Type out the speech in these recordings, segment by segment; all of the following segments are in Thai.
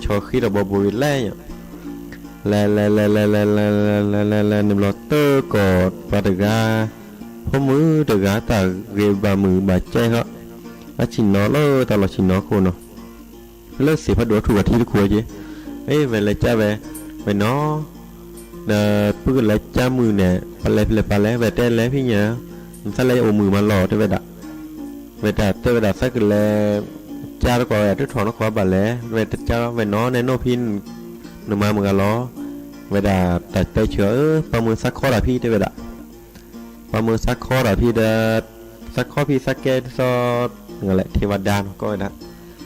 cho khi là bầu bùi lẹ niềm lo tơ cọt và được ra hôm mứ được ra ta ghê bà mừ bà che họ chỉ nó lơ ta là chỉ nó cô nó lơ xỉ phát đổ thủ thi được cuối chứ ấy về lại cha về nó là bước lại cha mừ nè bà lẽ về tên lẽ phi nhớ sao lấy ô mừ mà lò thế về đã sách là cha nó có đứa thằng nó có bà lẽ về cha về nó nên nó pin nó mà mừng ló về đã tay chữa bao mưa sắc khó là phi thế về đã bao mưa sắc khó là phi đã sắc khó phi sắc kê so người lại thì đàn coi đã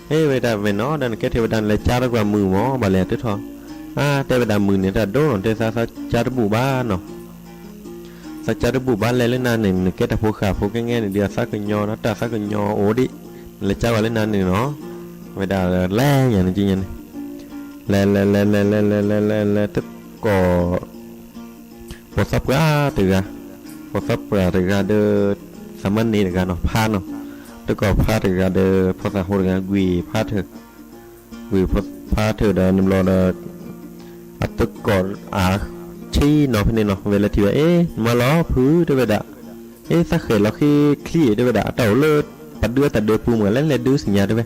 thế về đã về nó đang cái thì đàn lại cha nó vào mừ mó bà lẽ đứa thằng thế về đã mừ này là đốt rồi thế sao cha nó bù ba nó sao cha nó bù ba lên này cái tập phố khả phố cái nghe này dia sắc cái nho nó ta sắc cái nho ố đi lại cha vào lên này nó về đã le nhà này chi nhà này le tức có một sắp ra từ ra một sắp ra từ ra đưa sắm ăn này ra nó pha nó tức có pha từ ra đưa phật xã hội ra quỳ pha thử đã nằm lo đã tức có chi nó phải nên nó về là thì vậy mà nó phứ đối với đã sắc khởi nó khi khi đối với đã tàu lơ bắt đưa phù mà lên đưa sinh nhà đối với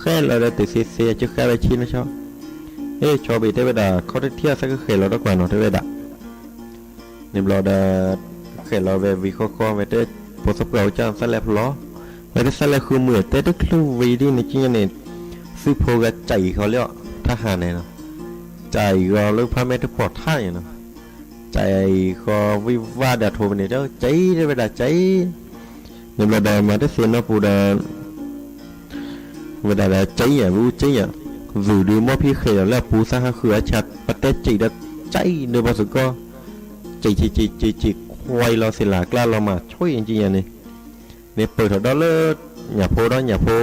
khe là từ xe trước khe là chi nó cho bị thế bây giờ có thể thiết sẽ khởi lo đó quả nó thế bây giờ niềm lo đã khởi lo về vì khó về thế bộ sắp gạo cho sẽ lẹp ló về thế sẽ lẹp khu mười tết đức lưu vì đi này chi này sư phô gà chảy khó liệu thác hà này nó chảy gò lưu pha mê thức bọt thai nó chảy khó vi va đạt hồ này đó cháy thế bây giờ cháy niềm lo đà mà thế xe nó phù đà về đà là cháy à vu cháy à dù đưa mò phi khởi là phú sa ha khứa chặt bắt tết chỉ được cháy nơi bao giờ co chỉ quay lo xì là la lo mà chối anh chị này nếu ปิดđó là nhà phố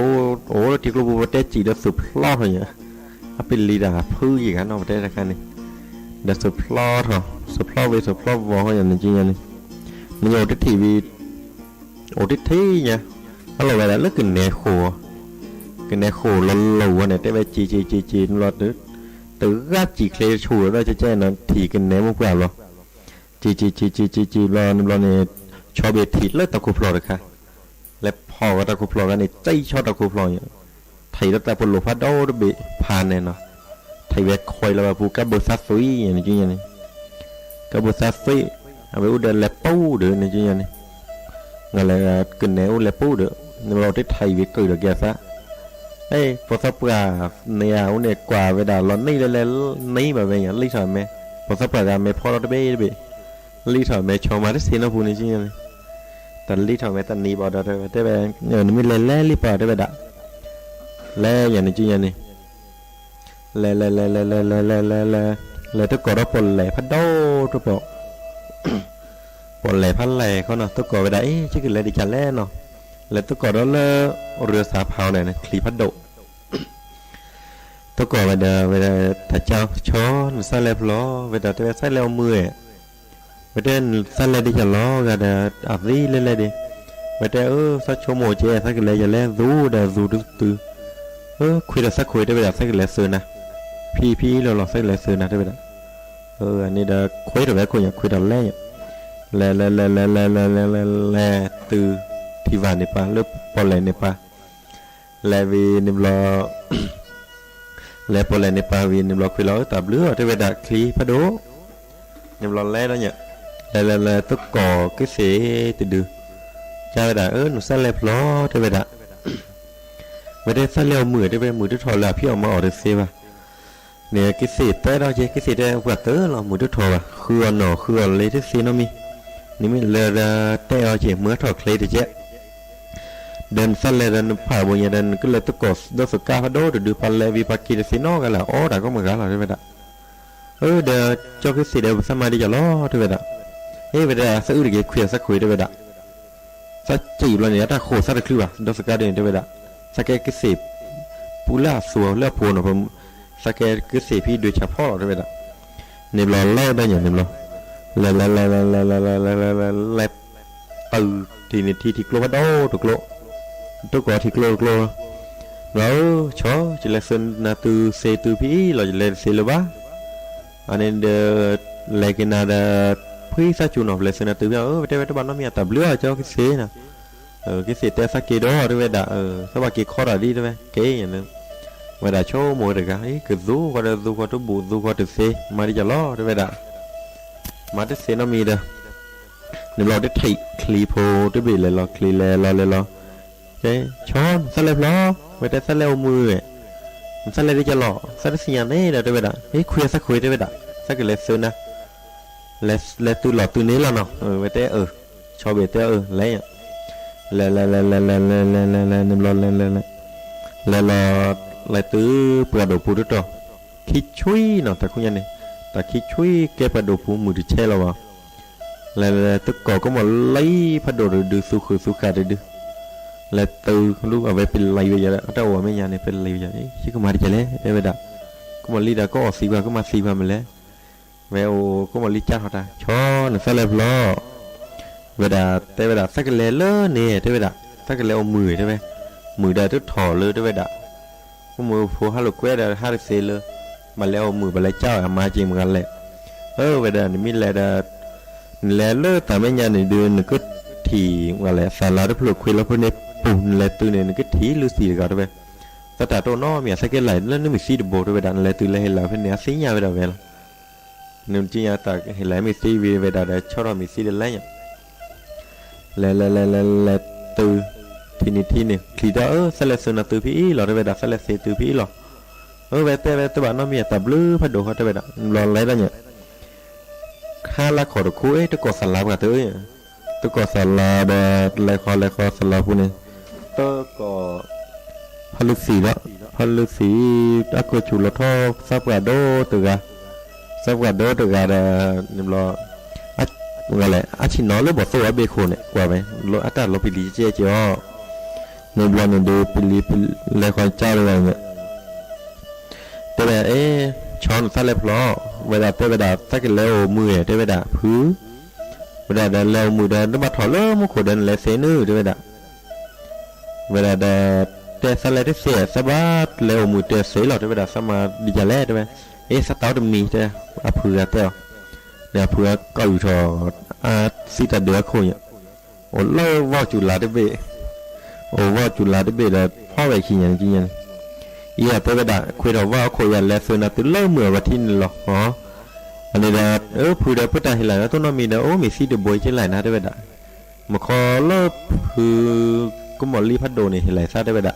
ố thì cô bắt tết chỉ được sụp lo thôi nhỉเป็นลีดาพื้นอย่างนั้นเอาไปได้กันนี่เดี๋ยวสปลอร์สปลอร์สปลอร์วอลอย่างนี้จริงๆนี่มันอยู่ที่ทีวีโอ้ที่ที่เนี่ยอะไรแบบนั้นแล้วกินเนโคcái này khổ lâu này tới bây chỉ nó từ gác chỉ kêu chùa đó cho nó thì cái này một quả rồi chỉ lo này cho biệt thịt lớp tao cục lò được ha lại phò tao cục lò cái này chay cho tao cục lò thầy đó ta phụ lục phát đâu đó bị phàn này nó thầy về khơi là phụ các bờ sát suối này chứ này các bờ sát suối với u đơn là pau được này chứ này người là cái này u là pau được nhưng mà thầy về cười được kìa sao phật sắp ra này này quả về đà lon này này mà về nhà lý thở mẹ phật sắp ra mẹ phò đó bị lý thở mẹ cho mà xin nó phụ này chứ này tận lý thở mẹ tận ní bảo đó rồi thế về nhờ nó mới lé lý bảo thế về đã lé nhà này chứ nhà này lé tôi có đó bồn lẻ phát đâu tôi bảo bồn lẻ phát lẻ con nào tôi có về đấy chứ cái lẻ đi chả lẻ nào là tôi có đó là rửa sáp hào này khí phát độ tôi có về thả trao chó sai lẹp ló về đó tôi sai leo mười về đây sai lẹp đi chả ló gà đã áp gì lên đi về đây sao cho mồi chè sai cái lẹp chả lẹp rú đã rú được từ khuy là sắc khuy đây về đó sai cái lẹp sườn nè phi là sai cái lẹp sườn nè đây về đó anh ấy đã khuy rồi đấy khuy nhỉ khuy đó lẹ từ thì vào này pa lớp bò lẻ này pa lẻ vì niềm lo lẻ bò lẻ này pa vì niềm lo khi lo tập lứa thế về đặt khí phá đố niềm lo lẻ đó nhỉ là tất cả cái xế từ đường cha đã nó sẽ lẹp lo thế về đặt về đây sẽ leo mười thế về mười đứa thò là phía mà ở được xe vào nè cái xế tới đó chứ cái xế đây quạt tới là mười đứa thò vào khưa lấy cái xe nó mi nếu mình lơ teo chỉ mới thò lấy thì chứ dan sale dan pa punya dan kalau tu kos do suka hado do palle vi paki de sino kala dah có mà gala thế vậy đó de cho cái gì đều sama đi cho nó thế vậy đó vậy đó sẽ được cái khuyên sắc khuyên thế vậy đó sẽ chỉ là này ta khổ sát được chưa do suka đến thế vậy đó sẽ cái gì pula suo là phù nóผมsẽ cái gìพี่ดูเฉพาะthế vậy đó niệm lo lo đây nhỉ niệm lo là từ thì klo đó được klo tôi có thì klo rồi cho chỉ là sơn là từ xe từ phí là chỉ là xe là ba anh nên lại cái nào là phí sa chủ nộp lại sơn là từ phí vậy vậy bạn nó mi tập lứa cho cái xe nè cái xe té sa kia đó đấy vậy đã sao bà kia khó là đi đấy cái gì nữa vậy đã cho mua được cái cứ du qua tu bù du qua từ xe mà đi chả lo đấy vậy đã mà cái xe nó mi đó nếu lo cái thị clip hồ cái bị lại lo clip lại lo cái chọn sao lại lo vậy tại sao lại mưa ấy sao lại đi chả lo sao lại xịn này là đấy vậy đã ấy khuya sao khuya đấy vậy đã sao cái lại sơn à lại từ lọ từ nấy là nào vậy tại cho biết tại lấy à là nằm lo là lại từ bờ đầu phụ đó khi chui nó ta không nhận này ta khi chui cái bờ đầu phụ mùi được che là vào là tất cả có một lấy bắt đầu được su khả được là từ lúc ở vềเป็นไรbây giờ đó đâu ở mấy nhà nàyเป็นไรbây giờ ấy chứ có mà đi chơi lẽ đây bây giờ có một ly đã có xì vào có mà xì vào mình lẽ về có một ly cháo họ ta cho nó sẽ lên lo bây giờ đây bây giờ sắc cái lẽ lơ nè đây bây giờ sắc cái lẽ ông mười đây bây mười đã rất thò lơ đây bây giờ có một phố hai lục quét là hai lục xe lơ mà lẽ ông mười mà lẽ cháo à mà chỉ một cái lẽ bây giờ mình lẽ lơ tại mấy nhà này đưa nó cứ thì gọi là xà lá đất lục khuyên là phần này bùn là từ này nó cái thí lưu xì gọi đó về ta trả đồ nó mình sẽ cái lại nó mình xì được bộ rồi về đạn là từ này là phần này xí nhau về đâu về nên chỉ nhà ta hiện lại mình xì về đạn để cho nó mình xì được lấy nhá là từ thì này thì đó sẽ là sự là từ phí rồi về đạn sẽ là từ phí rồi về tới bạn nó mình tập lư phải đồ họ về đạn lo lấy ra nhá hai là khỏi được cuối tôi có sẵn làm cả thứ tôi có sẵn là lại khó sẵn là phụ này tôi cóฮัลโหลสีđã có chủ là thọ sắp gà đô từ gà là niệm lo gọi là chỉ nói lúc bỏ số ở bề khổ này quả vậy lo ta lo bị lý che cho niệm lo niệm đều bị lại khỏi trao rồi này tôi là chọn sao lại lo vậy là tôi đã sai cái leo 10 tôi đã phứ vậy là leo 10 đã nó bắt thỏ lỡ một khổ đần lại xé nữa tôi đã vậy làแต่สไลด์เสียสบายเร็วมือเตะเสียหลอดได้ไปได้สมาดิจาเล่ได้ไหมสตาร์ทมีเตะเผื่อเตะเนี่ยเผื่อก็อยู่ทอสิตาเดือคุยโอ้เล่าว่าจุฬาได้เบว่าจุฬาได้เบแต่พ่อไปขี้ยังจริงยังไปไปได้คุยเราว่าคุยกันแล้วส่วนนั้นตัวเล่าเมื่อวันที่หรออันนี้ได้เผื่อเพื่อได้เห็นหลายแล้วต้นน้ำมีนะมีซีเดบอยเช่นไรนะได้ไปได้มาขอเล่าคือก็หมดรีพัดโดนี่เห็นหลายซาได้ไปได้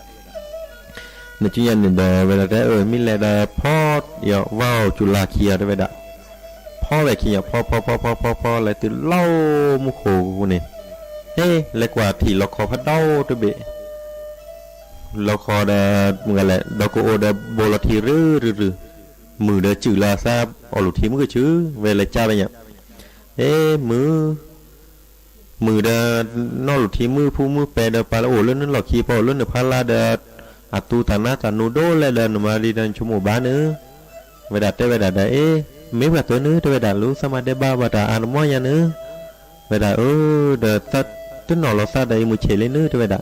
ในจุดยันเนี่ยเวลาได้มีอะไรได้พ่อเดี๋ยวว้าวจุฬาเคียได้ไปได้พ่อแบบเคียพ่ออะไรตื่นเล่ามุขโขเนี่ยเล็กกว่าที่เราขอพัดเด้าตัวเบะเราขอได้เมื่อไรเราก็โอได้โบลทีหรือมือได้จืดลาซาบอหลุดทีมือชื่อเวลาจ้าไปเนี่ยมือได้นอหลุดทีมือแปรได้ปลาโอเล่นนั่นหลอกขี้พอเล่นเดือพาลาได้atu tanah tanu do le dan mari dan cuma bana veda te veda da me va to nu te veda lu sama de ba ba ta an mo ya nu veda de tat tu no lo sa dai mu che le nu te veda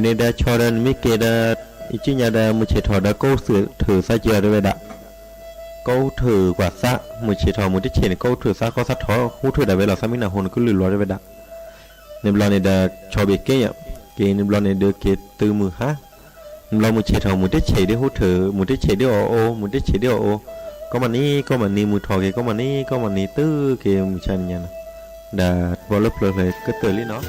ne da choran mi ke da ichi nya da mu che tho da câu thử sa chia te veda câu thử quả sa mu che tho mu te che câu thử sa ko sa tho hu thử da vela sa mi na hon ku lu lo te veda ne blo ne da cho be ke ya ke ne blo ne de ke tu mu haเรามือเฉยทองมือได้เฉยได้หูเถอมือได้เฉยได้โอมือได้เฉยได้โอก็มันนี่มือทอเกก็มันนี่ตื้อเกมชันยันดาบอลเปลือกเลยก็เตอร์ลิเนาะ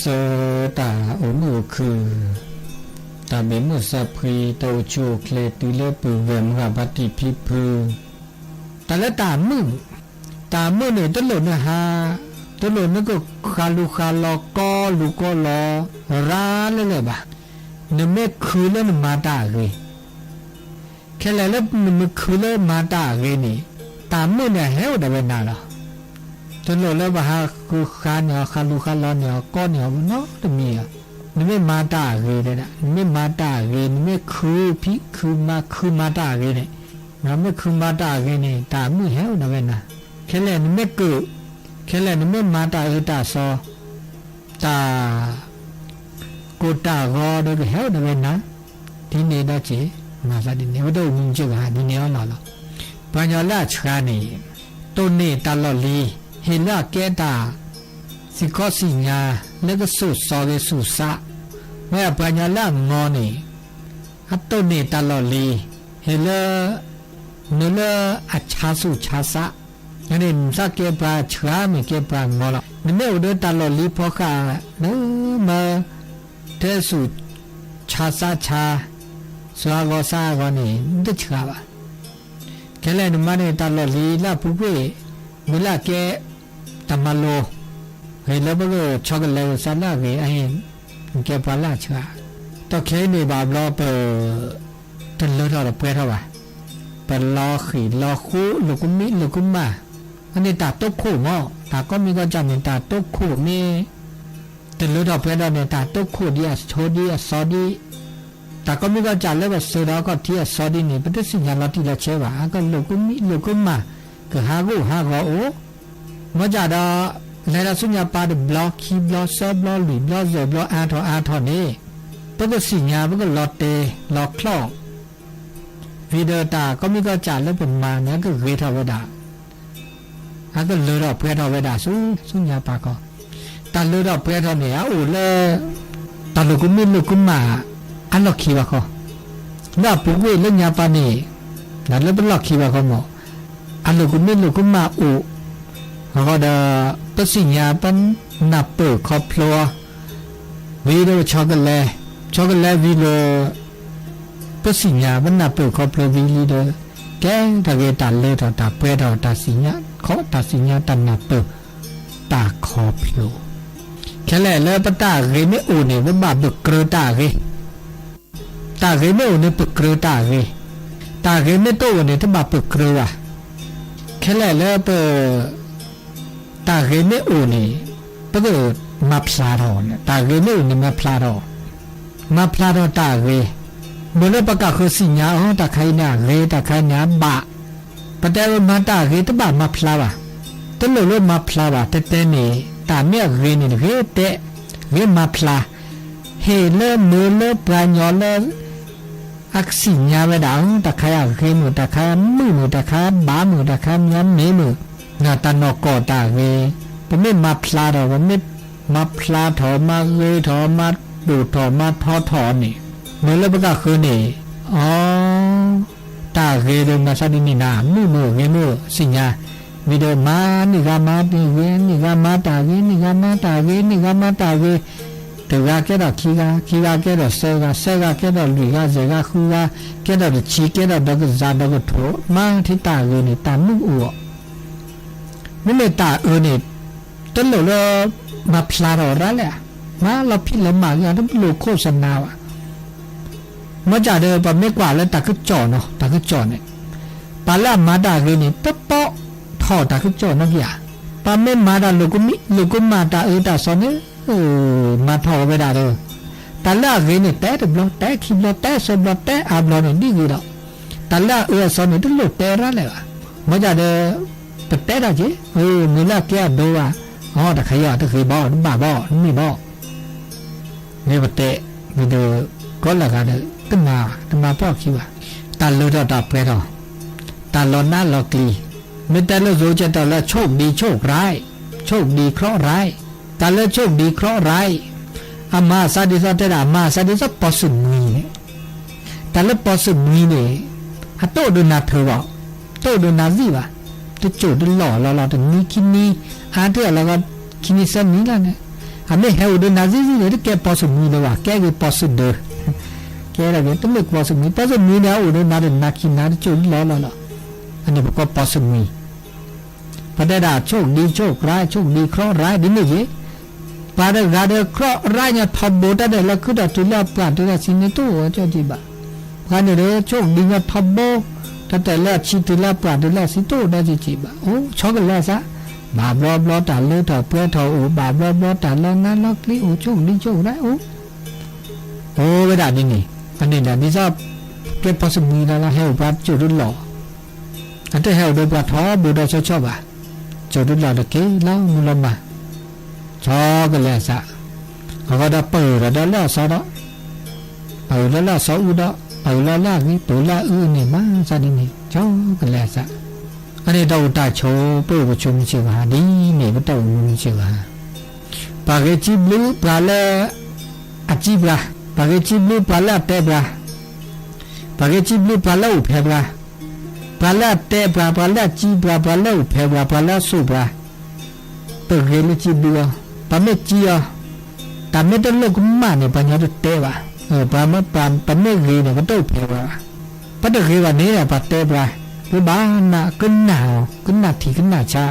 สตาโอมือคือตาเบมุสะพรีโตโจเคลตุเลปุเวมกะปฏิพิพือตาละตามือเนี่ยตลอดนะฮะตลอดนั่นก็คาลูคาลอกอลูกอลอราเลยบ่ะเนี่ยไม่คือแล้วมันมาตาเลยแค่แล้วมันคือแล้วมาตาเลยนี่ตามือเนี่ยเฮวได้เป็นนาละตลอดแล้วบ่ะคือคาเนี่ยคาลูคาลอเนี่ยก้อนเนี่ยเนาะตะมีอ่ะนี่ไม่มาตาเลยนะนี่ไม่มาตาเลยนี่ไม่คือพิคือมาตาเลยเนี่ยนะไม่คือมาตาเลยนี่ตามือเฮวได้เป็นนาแค่แล้วนี่ไม่เกิดแค่แล้วนี่ไม่มาตาตาซอตากูตากอดก็เฮวได้เป็นนาทีนี้ได้จีมาซะดิเนี่ยว่าต้องมึงจะหาดิเนี่ยเอาล่ะปัญญาละชานี่ตัวนี้ตลอดลีเห็นละแกตาสิข้อสิญาแล้วก็สุดซอเลยสุดซะเมื่อปัญญาละงอนี่อัตตัวนี้ตลอดลีเห็นละนั่นละอัจฉาสุชาสะอันนี้สักเก็บปลาเชื่อไม่เก็บปลางอละนี่ไม่อุดตลอดลีพอค่ะนั่นมาเทสุชาสะชาสวากสากนี่ดึกชาบะแค่แล้วนี่มันตลอดลีละผู้ป่วยเวลาแกตะมาโลเฮ้ยแล้วก็ช็อกโกแลตซาลาเกไอ้แกปลาชาตอเคนี่บาบลอเปตันเลอทอเปเท่าว่ะเปลอขีลอคูลูกุมิลูกุมาอันนี้ตาตกคู่งอตาก็มีก็จำเป็นตาตกคู่มีตันเลอทอเปเท่าเนี่ยตาตกคู่เดียโชดีซอดีตาก็มีก็จำแล้วว่าเสือก็ที่ซอดีนี่เป็นสิ่งที่เราที่เราเชื่อว่าก็ลูกุมิลูกุมาก็หาก็โอ้มาจากดอในรัศมีปาดบล็อกคีบล็อกเซบล็อกหลีบล็อกเซบล็อกอาทอนี่เป็นก็สิ่งยาเป็นก็ลอเตลอคลอกวิดีโอตาก็มีก็จัดแล้วเป็นมาเนี่ยก็เวทเวดาก็เลือดเพื่อทเวดาสู้ยาปาก็ตาเลือดเพื่อทเนี่ยโอ้เลยตาลูกมิลูกมาอันล็อกคีวะก็น่าปุ๊บเวเล่นยาปานี่นั่นเลยเป็นล็อกคีวะก็หมออันลูกมิลูกมาโอ้ก็เดปสิญญาปันนับเปิดครอบครัววิโรช็อกโกแลตวิโรปสิญญาปันนับเปิดครอบครัววิลีเดแกตะเกตันเลยตาเปรตาสิญญาขอตาสิญญาตันนับเปิดตาครอบครัวแค่แล้วปตาเรไม่โอเนี่ยว่าบาปเกรตาเรไม่โอเนี่ยเกรตาเรไม่โตเนี่ยถ้าบาปเกรอะแค่แล้วเปตาเรไม่โอนี่ปก็มาพลาดอนตาเรไม่โอนี่มาพลาดอนตาเรเมื่อประกาศคือสิญญาตาใครน่ะเรตาใครน่ะบะปแต่ว่ามาตาเรตบะมาพลาดตลอดมาพลาดแต่นี่ตาเมียเรนี่เรเตเรมาพลาเฮเลมือเลปลายอเลอักสิญญาเวดาตาใครเรมือตาใครมือตาใครบามือตาใครย้ำเนมือนาตานอกอตาเวผมไม่มาพลาดผมไม่มาพลาดถอมาเรถอมาดูถอมาถอนี่เมื่อเริ่มประกาศคือนี่อ๋อตาเรเดินมาซาดินีนามือสิญญาวิดีโอมานี่กามานี่เวนี่กามาตาเวนี่กามาตาเวแต่ว่าแค่ดอกคีกาแค่ดอกเซกาแค่ดอกหลีกาเซกาคูกาแค่ดอกชีแค่ดอกดอกซาดอกโถมาที่ตาเวนี่ตามืออัวไม่เลยตานี่ตลอดมาพลาดอะไรแหละมาเราพิลมาอย่างนั้นโลโฆษณาอ่ะมาจากเดิมปะไม่กว่าแล้วตาก็จ่อเนาะตาก็จ่อเนี่ยปาละมาดาเรนี่เป๊ะถอดตาก็จ่อนักอย่างปาไม่มาดาโลกุมาตาตาสอนเนี่ยมาถอดไปได้เลยตาละเรนี่แต่บล็อกแต่คิดบล็อกแต่สบล็อกแต่อาบล็อกนี่ดีกี่ดอกตาละสอนนี่ตลอดแต่อะไรวะมาจากเดิมแต่ได้จีเมื่อแกดูว่าแต่ใครตะคือบ่บ้าบ่ไม่บ่เนี่ยปแต่วิดีโอก็ละกันตึ้งมาพ่อคิดว่าตาลุดตาเปรตตาลอนหน้าลอกลีไม่แต่ละรู้จะตาละโชคดีโชคร้ายโชคดีเคราะห์ร้ายตาละโชคดีเคราะห์ร้ายอามาซาดิซาเตดามาซาดิซาปอสุมีเนี่ยตาละปอสุมีเนี่ย อะโตดูนาเธอบ่โตดูนาซิบ่ตะโจดหล่อตะนี่คินี่อาเธอแล้วก็คินี่ซะนี่ล่ะเนี่ยอะไม่เฮาดูนาซิเนี่ยแกพอสมีเลยว่ะแกก็พอสเดอแกละเนี่ยต้องเลิกพอสมีเนี่ยโอ้ดูนาคินาตะโจดหล่ออันนี้ก็พอสมีพอได้ด่าโชคดีโชคร้ายโชคดีเคราะห์ร้ายดินี่เยปาได้กาได้เคราะห์ร้ายเนี่ยทบโบตได้แล้วคือได้ตุลาปราตุลาสินโตเจ้าจิบะพาเนี่ยโชคดีเนี่ยทบโบแต่ละชิตุลาปราตุลาสิโตได้จิบะโอ้ช็อกแล้วซะบาบลอตาเลตาเพื่อทอโอบาบลอตาลอนั้นลอกลิโอโชคดีโชคร้ายโอ้เวลานี่อันนี้นะนี่ชอบเก็บพอสมีแล้วให้อุปาจุดหล่ออันที่ให้อุปาทอบูดาชอบอ่ะจุดหล่อตะเกียแล้วมุลมาชอบกันแล้วซะเขาก็ได้เปิดแล้วซะเนาะแล้วซะอุดะแล้วนี่ตัวละนี่มาซะนี่ชอบกันแล้วซะอันนี้เราตาโชเปิดประชุมเชียวหาดีนี่มันต้องมุนเชียวหาปากจิบลูปลาละอาจิบละปากจิบลูปลาละเตบละปากจิบลูปลาละอุเพบละปลาละเตบละปลาละจิบละปลาละอุเพบละปลาละสุบละเปิดเรลิจิบลูปาเมจีอ่ะแต่ไม่ต้องเลิกมาเนี่ยปัญญาตัวเตวะปาเมปาเมรีเนี่ยก็ต้องเพลวะปัจจุบันนี้เนี่ยปัจเตบะหรือบ้านน่ะขึ้นหนาวขึ้นหนาทีขึ้นหนาชา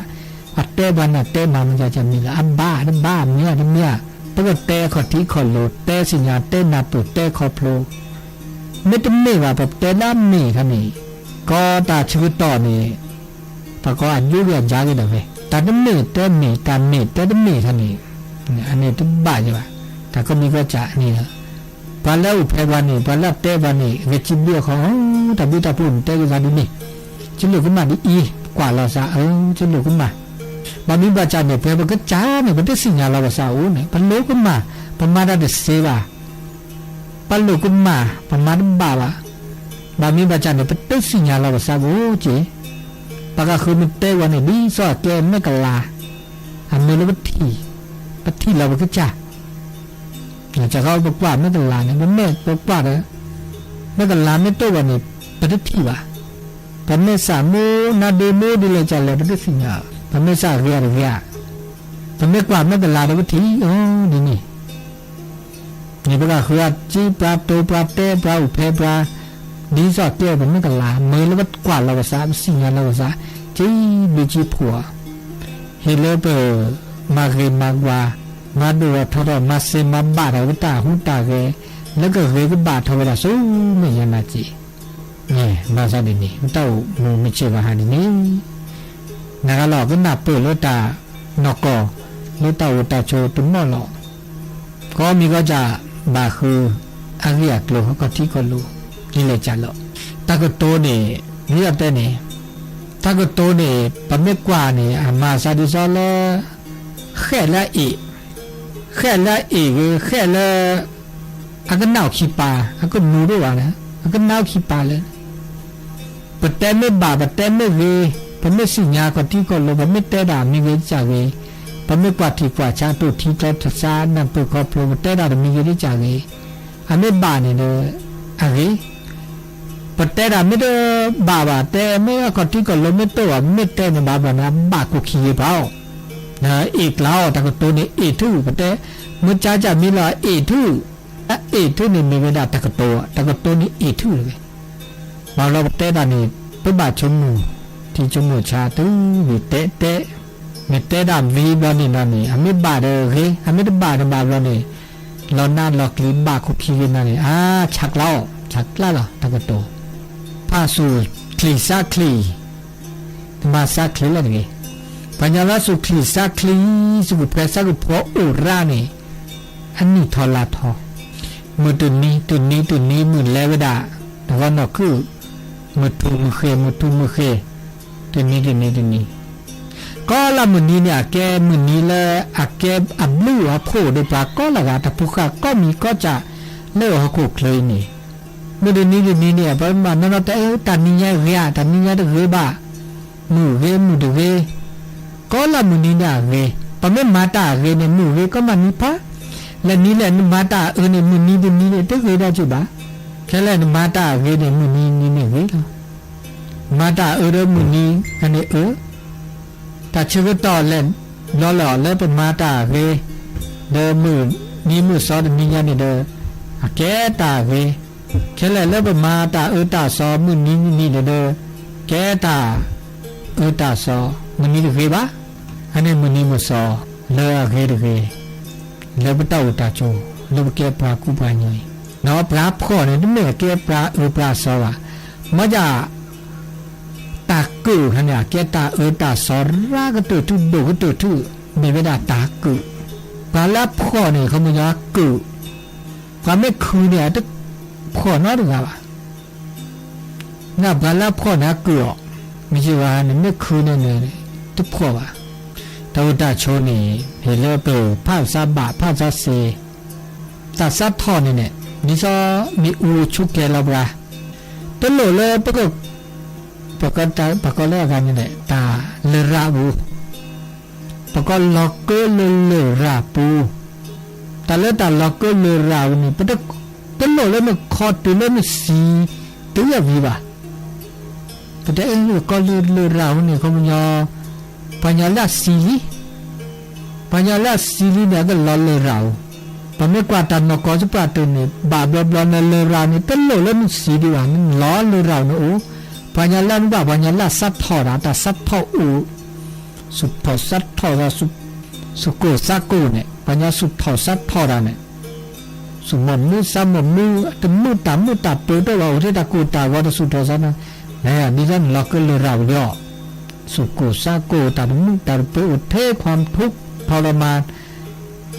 ปัจเตบันน่ะเตมามันจะมีละบ้าเนี่ยปกติเตขอที่ขอโลเตสิญญาเตนาปุเตขอโพลไม่ต้องไม่ว่าแบบเตล่ามีครับนี่ก็ตาชีวิตต่อนี่ปะก็อายุเรียนยากเลยเว้ยตาต้องมีเตมีตามีเตต้องมีท่านนี่อันนี้ต้องบ้าใช่ป่ะแต่ก็มีก็จะนี่นะปลาเล่าเพบานี่ปลาเล่าเตบานี่เวจิบเบี้ยของแต่บุตรปุ่นเตก็จะดูนี่ฉันเหลือขึ้นมาดิอีกว่าเราซะฉันเหลือขึ้นมาบางทีบาจาเนี่ยเพบก็จ้าเนี่ยมันได้สิ่งอะไรเราซะเนี่ยปลาลูกขึ้นมาประมาณได้เสียว่ะปลาลูกขึ้นมาประมาณบ้าว่ะบางทีบาจาเนี่ยเป็นได้สิ่งอะไรเราซะโอ้จีปากก็คือมันเตวันเนี่ยดีสอดแกไม่กลาอันนี้เราปฏิเราก็จ้าจะเขาบอกว่าไม่กันลาเนี่ยมันไม่บอกว่าเลยไม่กันลาไม่ตัววันนี้ปฏิทิวะแต่ไม่สามูนาเดมูดิเลยจะเลยปฏิสิญญาแต่ไม่สาเรียแต่ไม่กว่าไม่กันลาปฏิทินี่ประกาศคือจีปลาโตปลาเต้ปลาอุเพปลาดีสอดเตี้ยมันไม่กันลาเมื่อแล้วก็กว่าเราก็สาสิ่งเราก็สาจีบีจีผัวเฮเลเปอร์มาเกมากว่ามาดูทอดมาเซมาบาดเอาตาหุ่นตาเกแล้วก็เกก็บาดทอเวลาสู้ไม่ยันนาจีเนี่ยมาซาดินี่เต้ามูไม่เชื่อว่าหานี่นักหลอกก็นับเปิดรถตานอกก่อรถตาอุตาโชตุ้มมอหลอกก็มีก็จะบาคืออาเรียกโลก็ที่ก็รู้นี่เลยจัดหรอกตาก็โตเนี่ยนี่แต่เนี่ยตาก็โตเนี่ยปะไม่กว่าเนี่ยมาซาดิซอลแค่ละอีแค่ละอีแค่ละอันก็น่าขี้ปลาอันก็นูด้วยวะนะอันก็น่าขี้ปลาเลยปะแต่ไม่บาปะแต่ไม่เวปะไม่สิญญาก็ที่ก็ลงปะไม่แต่ด่ามีเวจ่าเวปะไม่กว่าที่กว่าชาตุที่ก็ทัศน์นั่นเปิดครอบครัวปะแต่ด่ามีเวที่จ่าเวอันไม่บาเนี่ยเด้ออะไรปะแต่ด่าไม่ได้บาแต่ไม่ก็ที่ก็ลงไม่ตัวไม่แต่เนี่ยบานะบากุขี้เปล่านะอีกแล้วแต่ก็ตัวนี้เอทูแต่เมื่อจ้ามีละเอทูนี่ไม่ได้แต่ก็ตัวนี้เอทูเลยมาเราเตะด้านนี้ไปบาดชมูที่ชมูชาตู้วิเตะไม่เตะด้านวีบอลนี่นั่นนี่ไม่บาดเลยไม่ได้บาดเรานี่เราหน้าหลอกหรือบาดคุกคีนั่นนี่ชักเล่าเหรอแต่ก็ตัวผ้าสูทคลีซาคลีมาซาคลีอะไรนี่ปัญญาละสุขีสักคลีสุขเพรสสุขพออุรานี่อันนี้ทอลาทอมือตุนนี้มือแล้วเวดาแต่ว่านอกคือมือทุ่มเคตุนนี้ก็ละมือนี้เนี่ยแกมือนี้ละแกอับลู่โผล่ได้ปลาก็ละกาแต่ผู้ข้าก็มีก็จะเลิกหัวโขกเลยนี่มือนี้เนี่ยประมาณนั้นแต่ตันนี้เนี่ยเรียตันนี้เนี่ยเรียบ้ามือเรียก็ละมือนี้เนี่ยเวปะไม่มาตาเวเนี่ยมือเวก็มันนี่พะและนี่แหละมาตาเนี่ยมือนี้เนี่ยตึกเวได้จุบะแค่แล้วมาตาเวเนี่ยมือนี้เนี่ยเว มาตาเรมุนีอันนี้ตาชื่อต่อเล่นล้อหล่อเล่นเป็นมาตาเวเดมือนี่มือซอดนี่ยันนี่เดแกตาเวแค่เล่นเป็นมาตาตาซอมือนี่เดแกตาตาซอมือนี่เวบ้าอันนี้มือนี่มือซอเล่เวเล่เป็นเต้าตาโจเล่แกปลากูปลาใหญ่เนาะปลาพ่อเนี่ยนี่แกปลาปลาซอวะมาจากตากูขนาดแกตาตาสอราก็ตัวทุดูก็ตัวทุมีเวลาตากูปลาลับพ่อเนี่ยเขาไม่ยากกูความไม่คืนเนี่ยต้องพ่อน้อยหรือเปล่าน่าปลาลับพ่อนะกูไม่ใช่ว่าเนี่ยไม่คืนเนี่ยต้องพ่อว่ะแต่ว่าตาโชนี่เห็นแล้วเป็นผ้าซาบะผ้าซาเซตาซัดทอนี่เนี่ยนี่ซอมีอูชุกแกลาบราตลอดเลยปกติเล่กันนี่แหละตาเลราบูปกติล็อกเกอร์เลราปูตาเล่ตาล็อกเกอร์เลราบูนี่ปกติตลอดเลยมันคอตัวเลยมันสีตัววิบะปกติก็เลราบูนี่เขามันยอปัญญาละสีเนี่ยก็ล้อเลราบูปะไม่กว่าตานกอจะปราตัวนี่บาบลอเลรานี่ตลอดเลยมันสีดีว่ามันล้อเลราบูนี่ปัญญาละบ้าปัญญาละสัตว์ทอดแต่สัตว์ทอสุดทอสัตว์ทอดสุโกสักโกเนี่ยปัญญาสุดทอสัตว์ทอดเนี่ยสุมันมือซ้ำมันมือแต่มือตาเปิดตัวเราที่ตะกูตาว่าจะสุดทอสัตว์เนี่ยนี่ท่านล็อกก็เลยเราย่อสุโกสักโกตามือตาเปิดเทความทุกข์ทรมาน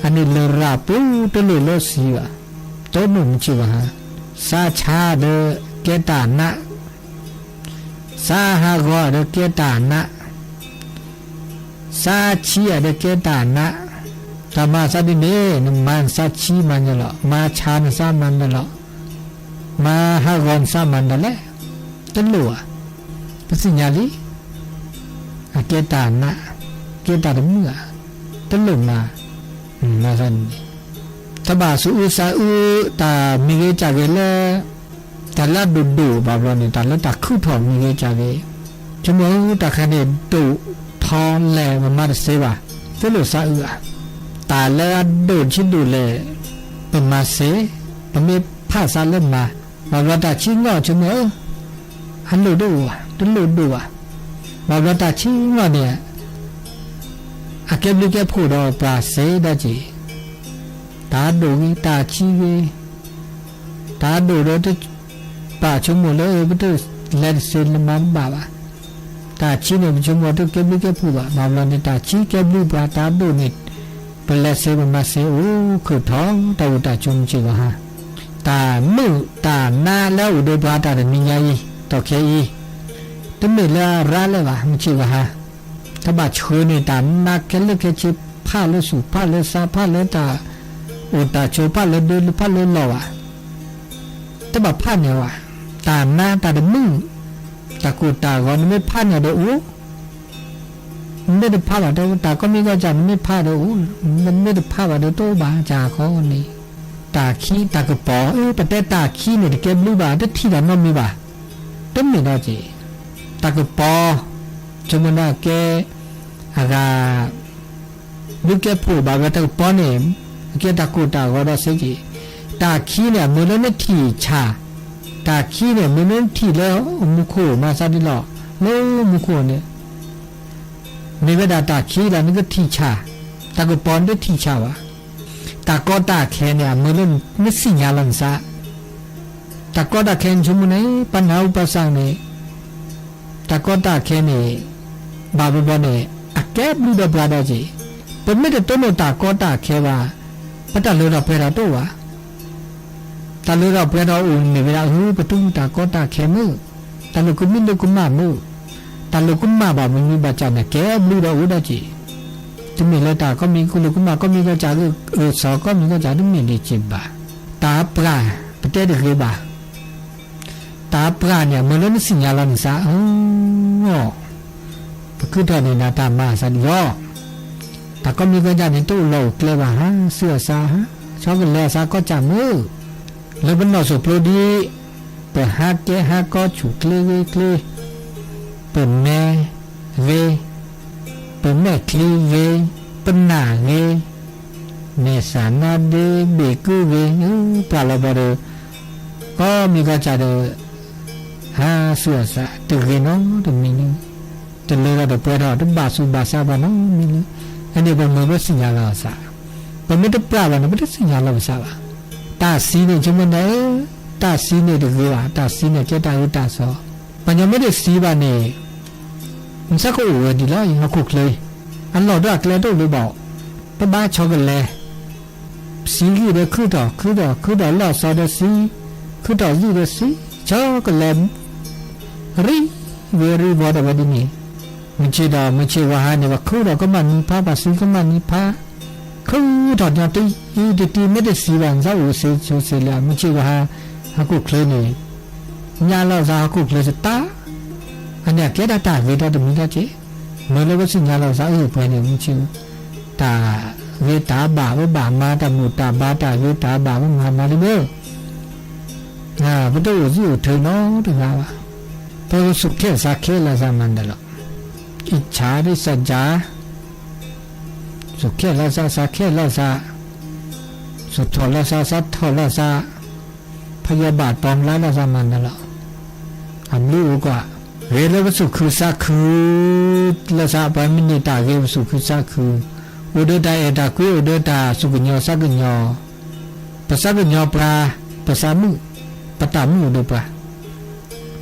อันนี้เลยราปูตะลุยเสียตัวหนุ่มจิวะซาชาเดเกตานะสาหากว่าเดเกตานะสาชีเดเกตานะธรรมะสัตว์นี่นมันสาชีมันจะละมาชานสามันจะละมาหากอนสามันจะละตลัวเป็นสิ่งยาลีเกตานะเกตาดมือตลุมาสันทบาสุสาอุตามีเกจากเล่แต่ละดูบาบลอนี่แต่ละตาคู่ถอนมีเกจาเกจมูกตาคันเดดูทอนแลมันมาเสวะเฟลสาอุตาละดูชิดูเลเป็นมาเสมันมีภาษาเล่มมาบาบลอตาชิงอจมูกฮัลโหลดูบาบลอตาชิงอเนี่ยอาเก็บลูกแกพูดเอาปลาเสดจีตาดูกีตาชีกีตาดูเราจะป่าชมเลยก็ต้องเล่นเซนมันบ้าตาชีเนี่ยชมว่าต้องเก็บลูกแกพูดว่าบางวันตาชีเก็บลูกปลาตาดูนี่เป็นเล่นเซนมาเสโอ้คือท้องตาชมจีวะฮะตามือตาหน้าแล้วโดยปลาตาเดินมีไงต่อแค่อีตั้งแต่ละร้านเลยวะมันจีวะฮะถ้าบาดเชื้อในตาหนักแค่เล็กแค่ชิบผ้าเลือดสูบผ้าเลือดซาผ้าเลือดตาโอตาโชผ้าเลือดเดินผ้าเลือดหล่อถ้าบาดผ้าเนี่ยวะตาหน้าตาเดินมึงตากูตาก่อนไม่ผ้าเนี่ยเด้อไม่ได้ผ้าแบบเด้อตาก็มีก็จะไม่ผ้าเด้อมันไม่ได้ผ้าแบบเด้อโตบาจ่าเขาคนนี้ตาขี้ตากระป๋อแต่ตาขี้เนี่ยเก็บลูกบาได้ที่ไหนน้องมีบาต้องมีได้จีตากระป๋อจมูกน่ะแกอาการลูกแกพูดบาแบบตากระป๋อเนี่ยแกตากูตาก็ได้สิจีตาขี้เนี่ยมันไม่ที่ชาตาขี้เนี่ยมันไม่ที่แล้วมุขมาซาดิหล่อแล้วมุขเนี่ยมีเวลาตาขี้แล้วนี่ก็ที่ชาตากระป๋อได้ที่ชาวะตาก็ตาแค่เนี่ยมันไม่สิ่งยาลังซะตาก็ตาแค่ชมุนเนี่ยปัญหาอุปสรรคเนี่ยตาก็ตาแค่เนี่ยบาบเนี่ยอาแก้บลูดบลาดาจีเป็นไม่ได้ต้นตาก็ตาแค่ว่าปัตตาลูดเปราตัวตาลูดเปราอุ่นในเวลาหูประตูตาก็ตาแค่มือตาลูกุมินลูกุมามือตาลูกุมาบามันมีบาจานะแก้บลูดอุดาจีถึงมีเลยตาก็มีกุลูกุมาก็มีก็จ่าสอก็มีก็จ่าถึงมีดีจิบาตาปลาประเทศเดือบาตาปลาเนี่ยมันเริ่มสิ่งยาลันซะคือตอนนี้นาตามาสันยอแต่ก็มีก็จ่าในตู้โลกเลยว่าฮะเสื้อซาฮะชอบกันแล้วซาก็จ่ามือแล้วมันนอสุโปรดีเปิดฮักแกฮักก็ฉุกเลย เปิดแม่เวเปิดแม่คลีเวเปิดหน้าเวเนสานาเดเบกูเวปลาลบเดก็มีก็จะเดฮาสัวสะตึกเนาะตรงนี้จะเลยเราเปิดเราต้องบาสุบาซาบานามีอันนี้เป็นมือสัญญาเราสะเป็นไม่ได้ปลาบานะไม่ได้สัญญาเราสะตาสีเนี่ยจะมันได้ตาสีเนี่ยตึกว่าตาสีเนี่ยจะตาอุตาสอปัญญาไม่ได้สีบาเนี่ยมันสักก็อวดดีแล้วยังคุกเลยอันเราด้วยเลยต้องเลยบอกป้าบ้าชอบกันเลยสีกี่เด็กคือต่อหล่อซอเดสีคือต่อยี่เดสีชอบกันเลยรีเวรีวอดวันนี้มันเชื่อมันเชื่อว่าเนี่ยว่าคือต่อก็มันพาภาษีก็มันพาคือต่อจากที่ที่ไม่ได้สีวันเจ้าอุเสชูเสลียมันเชื่อว่าฮักคุกเลยนี่ยาเราจะฮักคุกเลยจะตาอันนี้แค่ได้ตาเวดาตรงนี้ได้เจ้เมื่อเราก็สิ่งเราจะไปเนี่ยมันเชื่อตาเวตาบ่ามาตาหมุตาบาตาเวตาบ่ามาเลยเบ้อพระตัวอยู่เธอเนาะถึงแล้วพอสุขแค่สักแค่ละสามันเดลอิจฉาได้สัจจาสุขแค่ละสักแค่ละสาสุดทอละสัทอละสาพยาบาทปองละสามันเดลอันรู้กว่าเวลาสุขคือสักคือละสาไปมินิตาเวสุขคือสักคืออุดตาเอตาคุยอุดตาสุกญอสักญอภาษากญอปลาภาษามุปตามุอุดปลา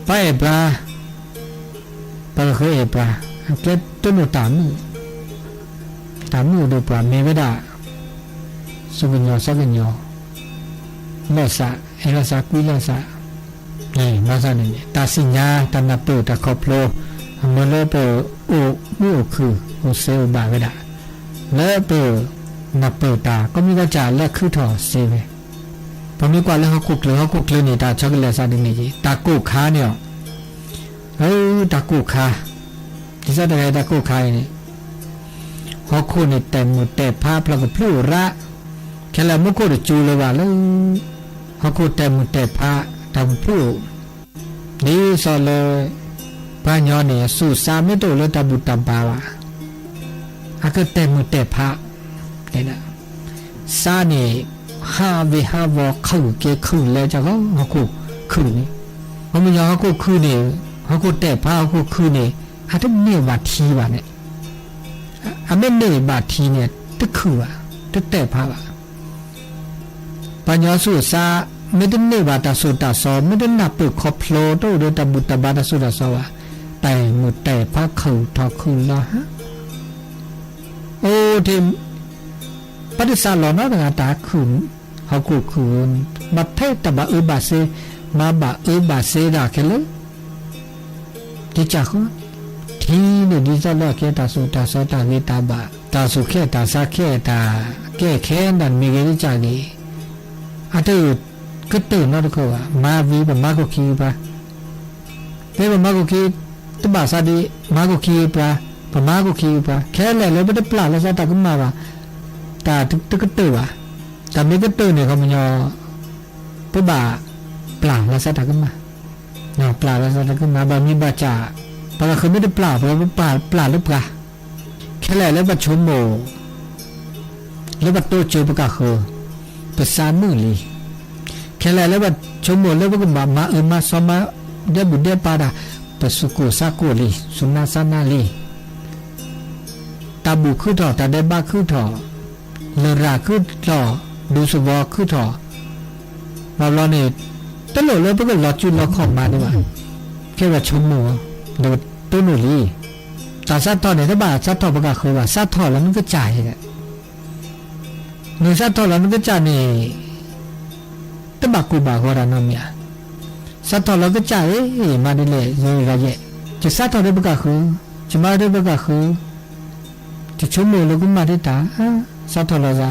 ไปปลาปลาเคยปลาแค่ต้นตามุอุดปลาเมวดาสุกญอสักญอลอสะเอลสะคุยลอสะนี่มาซะนี่ตาสิญญาตานาเปตาคอพโลมะเลเปโอมุคือโอเซอุบาเวดาแล้วเปิดนับเปิดตาก็มีกระจาและคือถอดเซเวพอมีกว่าแล้วเขาคุกเลยนี่ตาช็อกโกแลตซาดินี่ตากูขาเนี่ยตากูขาที่จะได้ตากูขานี่เขาคู่นี่แต่หมดแต่ภาพแล้วก็พลู่ระแค่ละมุกก็จูเลยว่าแล้วเขาคู่แต่หมดแต่ภาพทำพลู่นี่สอนเลยป้าย้อนเนี่ยสู่สามไม่ตัวเลยตาบุตรตาบาวะอาก็เต็มเต็มพระเนี่ยนะซาเนี่ยห้าวิห้าวอเข้าเกี่ยขึ้นแล้วจะก็ฮักกูขึ้นนี่เพราะมันยังฮักกูขึ้นเนี่ยฮักกูเต็มพระฮักกูขึ้นเนี่ยอาจจะเนี่ยบาทีว่ะเนี่ยอาไม่เนี่ยบาทีเนี่ยตึกคือว่ะตึกเต็มพระว่ะปัญญาสุสาไม่ได้เนี่ยบาตาสุตาสอไม่ได้นับเปิดขอบโผล่โตเดตบุตรบาตาสุตาสอว่ะแต่หมดแต่พระเขาทอขึ้นละฮะโอ้ทีมปฏิสารหล่อน้าตาขุนเขากูขุนบัดเทตบะบาเซมาบะบาเซดาเคลที่จักทีเนี่ยดีจะเลิกแค่ตาสุตาสตาเวตาบะตาสุแค่ตาสักแค่ตาแก้แค้นดันมีเกิดจากนี้อาจจะก็ตื่นนะทุกคนว่ามาวีแบบมาก็คีปะเป็นแบบมาก็คีตบะซาดีมาก็คีปะปะมาก็คีปะแค่เลยไม่ได้ปลาแล้วซะตาก็มาว่าตาตึกก็ตื่นว่ะแต่ไม่ก็ตื่นเนี่ยเขามันยอปะบ่าปลาแล้วซะตาก็มาเนาะปลาแล้วซะตาก็มาบะมีบาจ่าปลาคือไม่ได้ปลาเพราะว่าปลาหรือปลาแค่เลยแล้วบัดชมโมแล้วบัดโตเจอปะกะคือภาษามือลีแค่เลยแล้วบัดชมโมแล้วก็มามาซ้อมมาเดี๋ยวบุญเดี๋ยวปาดาปสุกุสักุลีสุนาสนาลีตาบุคือถอตาได้บ้าคือถอเลราคือถอดูสวอคือถอมาเราเนี่ยตลอดเลยเพื่อหลอดจุดหลอดของมาดีกว่าแค่ว่าชมโมโดดต้นหนุลีตาซัดถอเนี่ยถ้าบ่าซัดถอประกาศเคยว่าซัดถอแล้วมันก็จ่ายเนี่ยเนื้อซัดถอแล้วมันก็จ่ายเนี่ยตบากูบาโครานามีซัดถอแล้วก็จ่ายมาได้เลยเลยก็เยอะจะซัดถอได้ประกาศคือจะมาได้ประกาศคือจะชมโมแล้วก็มาได้ตาซัดถอแล้วจะ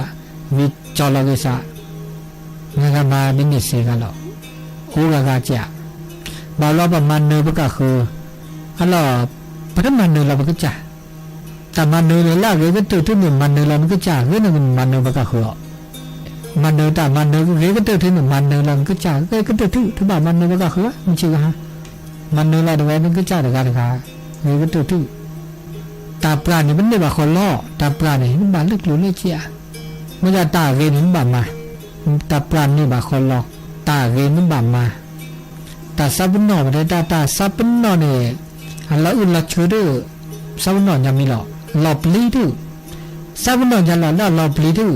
วิจอลก็ซะงั้นก็มาบินนิสกันหรอกโอ้ก็จะบาลอบมันเนื้อประกาศคืออันละพระมันเนื้อเราก็จ่าแต่มันเนื้อเลยล่ะก็ตื่นที่หนึ่งมันเนื้อเราก็จ่าเรื่องนึงมันเนื้อประกาศคือมันเนื้อแต่มันเนื้อก็ตื่นที่หนึ่งมันเนื้อเราก็จ่าก็ตื่นที่ถ้าบ่ามันเนื้อประกาศคือมันชื่อฮะมันเนื้อเราเดี๋ยวมันก็จ่าเดี๋ยวกัน เฮ้ยก็ตัวที่ตาปลาเนี่ยมันได้บาคนล่อตาปลาเนี่ยมันบาลึกหลุเลยเจียมันจะตาเรนมันบามาตาปลาเนี่ยบาคนล่อตาเรนมันบามาตาซับนอมาได้ตาซับนอเนี่ยอันละอุ่นละชูดูซับนอยังมีหรอหลบลีดูซับนอจะหล่อหลบลีดู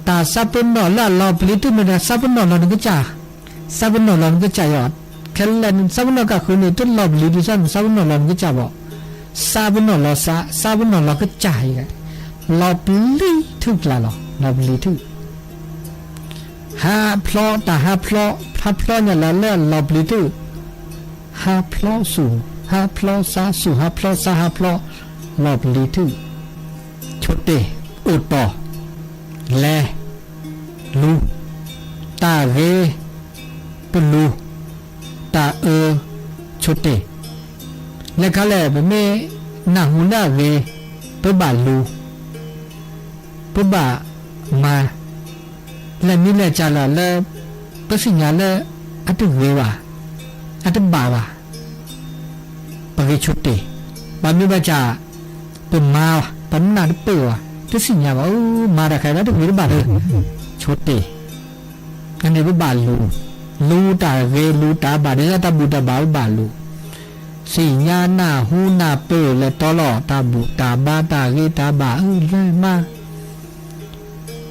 ตาซับนอละหลบลีดูมันจะซับนอหลอนก็จ่าซับนอหลอนก็จ่ายอดแค่เล่นซับนอก็คือเนี่ยต้นหลบลีดูซับนอหลอนก็จ่าบอกซาบนอลอซาบนอลอก็จ่ายกันลอบลีทุกละลอลอบลีทุกฮาพลอตาฮาพลอเนี่ยละเล่ลอบลีทุกฮาพลอสูฮาพลอซาสูฮาพลอซาฮาพลอลอบลีทุกชุดเตอุดปอแลลูตาเรปลูตาชุดเตแล้วก็เลยแบบไม่หนังหุ่นได้เลยเพื่อบาลูเพื่อบามาแล้วมีเลยจ้าละแล้วเพื่อสิ่งนั้นแล้วอัตเววะอัตบ่าวะปะเกชุดเตบามีบาจ่าเป็นมาวะเป็นนาดเปื่อเพื่อสิ่งนั้นว่ามาได้ใครแล้วถึงมีบาเลยชุดเตอันนี้เพื่อบาลูตาเวลูตาบาเดชตาบุตาบาบาลูสีญาหน้าหูหน้าเปื่อและตลอดตาบุตาบาตาเกตาบาเลยมา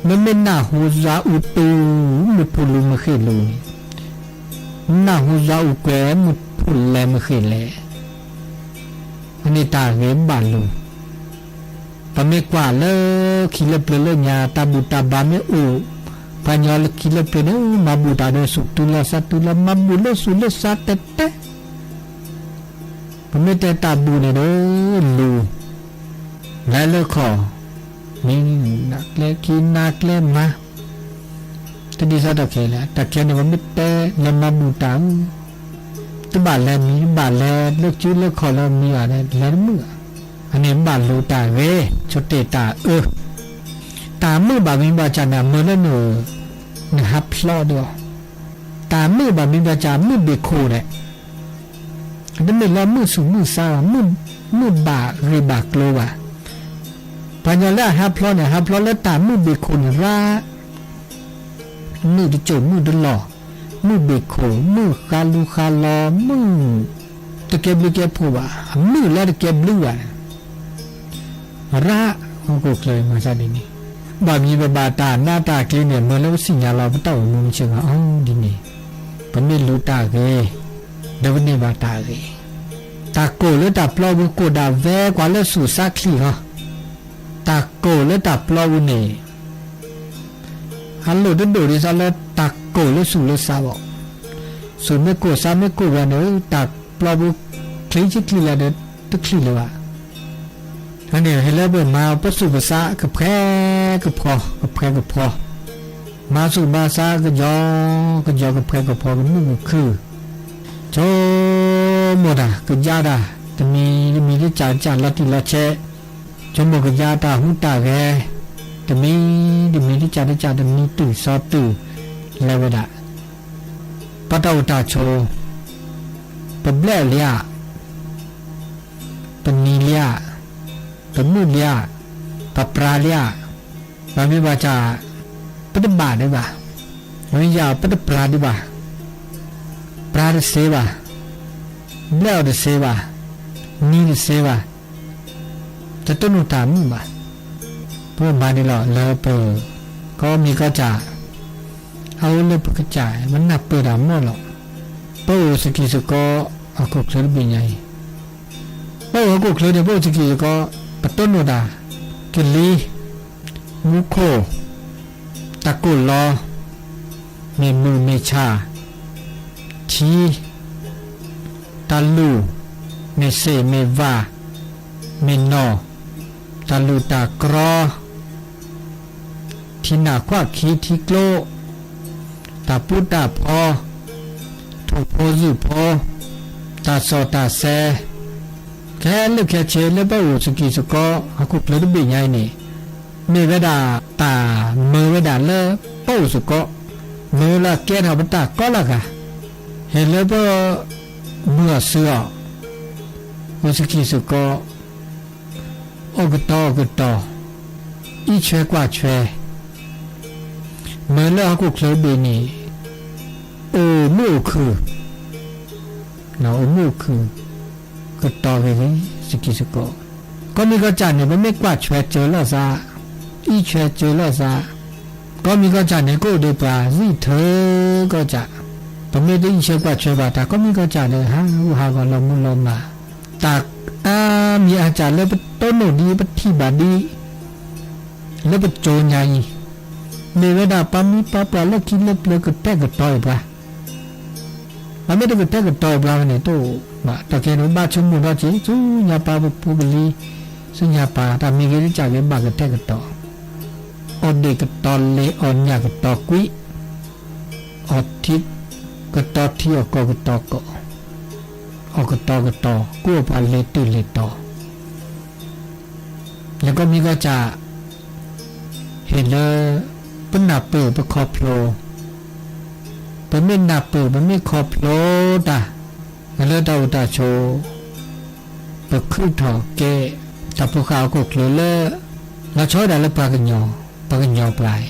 มันเป็นหน้าหูซาอุตูมุพุลุมะเขลูหน้าหูซาอุแกมุพุลแลมะเขแลอันนี้ตาเกบาลูปะเมกว่าเลคิเลเปเลญาตาบุตาบาเมอูปัญญาลคิเลเปเนมาบุตาเดสุตุลาสัตุลามาบุเลสุเลสัตเตผมไม่แต่ตาบูเนี่ยเด้อลูและเลิกขอมีนักเล่กินนักเล่มาแต่ดีสักตะเคียนแหละตะเคียนเนี่ยมันไม่แต่เล่มาบูตังตัวบาดแลมีบาดแลเลิกชื่อเลิกขอแล้วมีอะไรแล้วเมื่ออันนี้บาดลูตาเวชดเตตาตามือบามีบาจานะเมื่อแล้วหนูนะครับพลอดด้วยตามือบามีบาจามือเบโคเนี่ยนั่นเป็นละมือสูงมือสาวมือบาหรือบากโลวะปัญญาละฮับพลอเนี่ยฮับพลอแล้วตามือเบคอนรามือดิโจมือดิหล่อมือเบคอมือคาลูคาลอมือตะเก็บลูกเก็บผัวมือแล้วตะเก็บลูกอ่ะระเขาก็เคยมาซะดีนี่บามีบาตาหน้าตาคลีเนี่ยเมื่อแล้วสิ่งเราไม่ต้องมุมเชิงอ๋อดีนี่ผมไม่รู้ตาเกเดี๋ยววันนี้บาตาเลยตาโกเลยตาปลอบุโกดาแวกว่าเลยสู่ซักขี้ฮะตาโกเลยตาปลอบุเนี่ยฮัลโหลเดินดิซาเลยตาโกเลยสู่เลยซาบอกส่วนไม่โกซาไม่โกวันเนี่ยตาปลอบุคลีจิคลีละเด็ดตุคลีเลยวะอันนี้ให้เล่าเบิร์มาประสูภาษากับแพร่กับพอมาสู่ภาษากับยอกับแพร่กับพอกับมึงคือโจหมดก็ยาดาแต่มีที่จ่าลัดที่ละเชจนบอกก็ยาตาหูตาแกแต่มีที่จ่าแต่มีตื่นซอตื่นแล้วเวลาปะตาตาโชปะเบลเลียปะนีเลียปะมูเลียปะปราเลียบางทีว่าจะปะตบาได้บ่บางทียาวปะตปราได้บ่ปราเสวะเบลเดเสวะนีเสวะจะต้นอุตามุบ่เพื่อมานี่หรอแล้วเปิดก็มีก็จะเอาเลยกระจายมันนับเปิดดำหมดหรอกเปิดสกิสก็เอากุกเสือเป็นไงเปิดกุกเสือเดี๋ยวเปิดสกิสก็ปต้นอุตากิลีมุโคตะกุลลอเมมือเมชาชีตาลูเมเซเมวาเมนอตาลูตากรอที่นาควาคีที่โกลตาปุตตาพอถูกโพยุพอตาโซตาเซแค่เลือกแค่เชลแล้วไปอุสกิสก็อากุกเลยต้องเป็นไงนี่เมื่อเวลาตาเมื่อเวลาเลิกไปอุสก็เมื่อละแกนเอาไปตาก็ละกันเห็นแล้วก็เมื่อเสือ โอสกิสุโกโอกโตอีเชกว่าเชเมื่อแล้วก็เคลเบนี่โอมูคือนะโอมูคือก็ต่อไปเลยสกิสุโกก็มีก็จันเนี่ยมันไม่กว่าเชเจอแล้วซะอีเชเจอแล้วซะก็มีก็จันเนี่ยก็ได้ปลาสิเธอก็จะปะไม่ได้อีเชกว่าเชบาตาก็มีก็จันเนี่ยฮะหูหาก็ลมมาตากมีอาจารย์แล้วต้นโนดีปฏิบัติดีแล้วปโจญใหญ่ในเวลาปั๊มมีปั๊บปลาแล้วกินแล้วเลิกก็แตกก็ต่อยปลาปั๊มไม่ได้ก็แตกก็ต่อยปลาเนี่ยตู้ว่าตะเกียบบ้าชุ่มมือเราจีจูญาปลาปูบลีสุญญาปลาแต่มีเรื่องจากเรื่องบ้าก็แตกก็ต่ออดเด็กก็ต่อเลยอดยาก็ต่อกุ้ยอดทิพก็ต่อที่ออกก็ต่อก็ออกก็ต่อกู้ปลาเลยตื่นเลยต่อแล้วก็มีก็จะเห็นเลยเป็นหน้าเปิดเป็นคอโผล่เป็นไม่หน้าเปิดเป็นไม่คอโผล่ด่าแล้วดาวตาโชเป็นขึ้นถอเกะแต่พวกเขาก็กลัวเลยเราชอบได้แล้วปลากันยอปลาย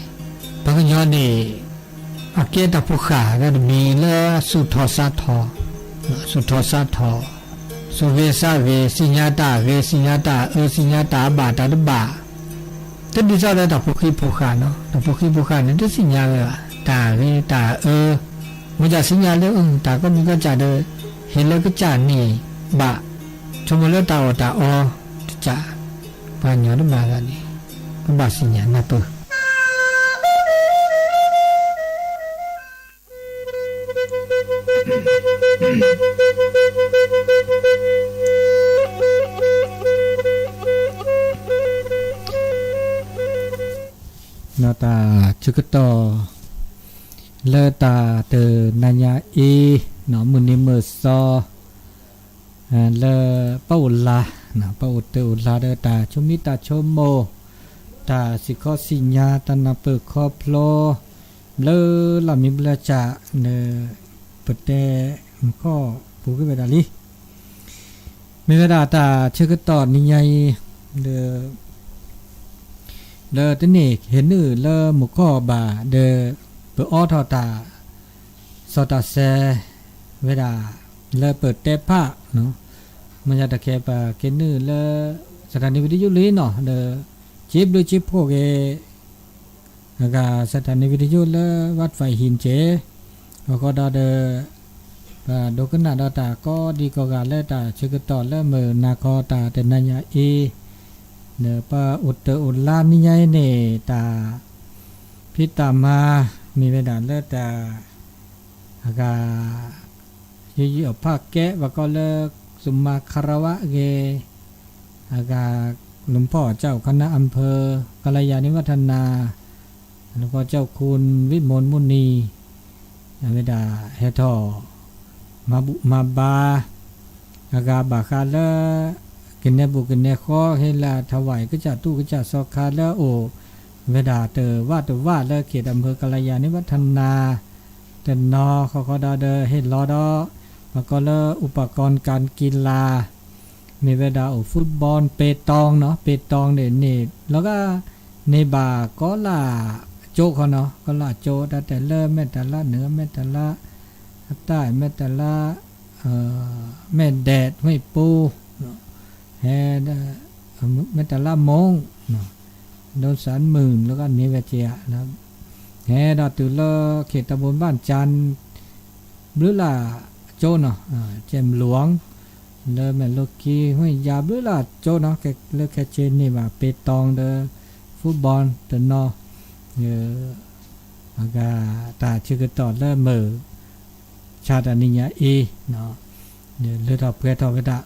ปลากันยอนี่อาเกะแต่พวกเขาก็มีเลยสุดทอซาทอสุเวซาเวสิญญาตาสิญญาตาบาตาดบาแต่ดีจ้าเลยแต่พวกขี้พวกขาเนาะแต่พวกขี้พวกขาเนี่ยจะสิญญาเลยตาเวตามันจะสิญญาเลยตาก็มีก็จะเดินเห็นแล้วก็จะนี่บะชมแล้วตาจะปานยอดมาแล้วนี่ก็บาสิญญานะเปอนาตาจุกตอเลตาเตนัญญาหนอมุนิเมซอเลปะอุลานะปะอุตอุลาเดตาชุมิตาชโมตาสิขอสิญญาตนาเปคอพโลเลลามิบลาจาเนปเตข้อปูกเวดาลีเมเวดาตาจุกตอนิยัยเลตนี่เห็นเลมุกอบาเดเปออทอตาสตาเซเวดาเลเปิดเตปะเนาะมันจะตะแคปะเกนเลสถานีวิทยุลีเนาะเดจิบดูจิบพวกแล้วก็สถานีวิทยุเลวัดไฟหินเจแล้วก็ดอเดดูกันนาดตาก็ดีกว่าเลตาชึกตอเลเมนาคอตาเตนัญญาเนปะอุตอุลานิยัยเนตาพิตามามีเวดาเลตาอากายี่อภาคแกะวก็เลิกสุมาคารวะเกอากาหลวงพ่อเจ้าคณะอำเภอกัลยาณิวัฒนาแล้วก็เจ้าคุณวิมลมุนีเวดาเฮทอมาบาอากาบาคาเลกินเนบุกินเนข้อเฮลาถวายก็จะตู้ก็จะสอคาแล้วโอเวดาเตอว่าแล้วเขตอำเภอกัลยาณิวัฒนาเตนอเขาก็ดอเดเฮลอดอแล้วก็เลอุปกรณ์การกีฬามีเวดาฟุตบอลเปตองเนาะเปตองเนี่ยแล้วก็ในบาก็ล่าโจเขาเนาะก็ล่าโจแต่เริ่มแม่แต่ละเหนือแม่แต่ละใต้แม่แต่ละแม่แดดไม่ปูแฮแม่แต่ละมงโดนสันหมื่นแล้วก็นิเวเจียนะแฮดอตุลเขตตำบลบ้านจันทร์หรือล่ะโจเนาะเจมหลวงเลแม่โลกีห้วยยาหรือล่ะโจเนาะเลือกแค่เจนนี่ว่าเปตองเดฟุตบอลเดนออากาตาชื่อต่อเริ่มมือชาตินิยาเนาะเลือดเพื่อทอเวดา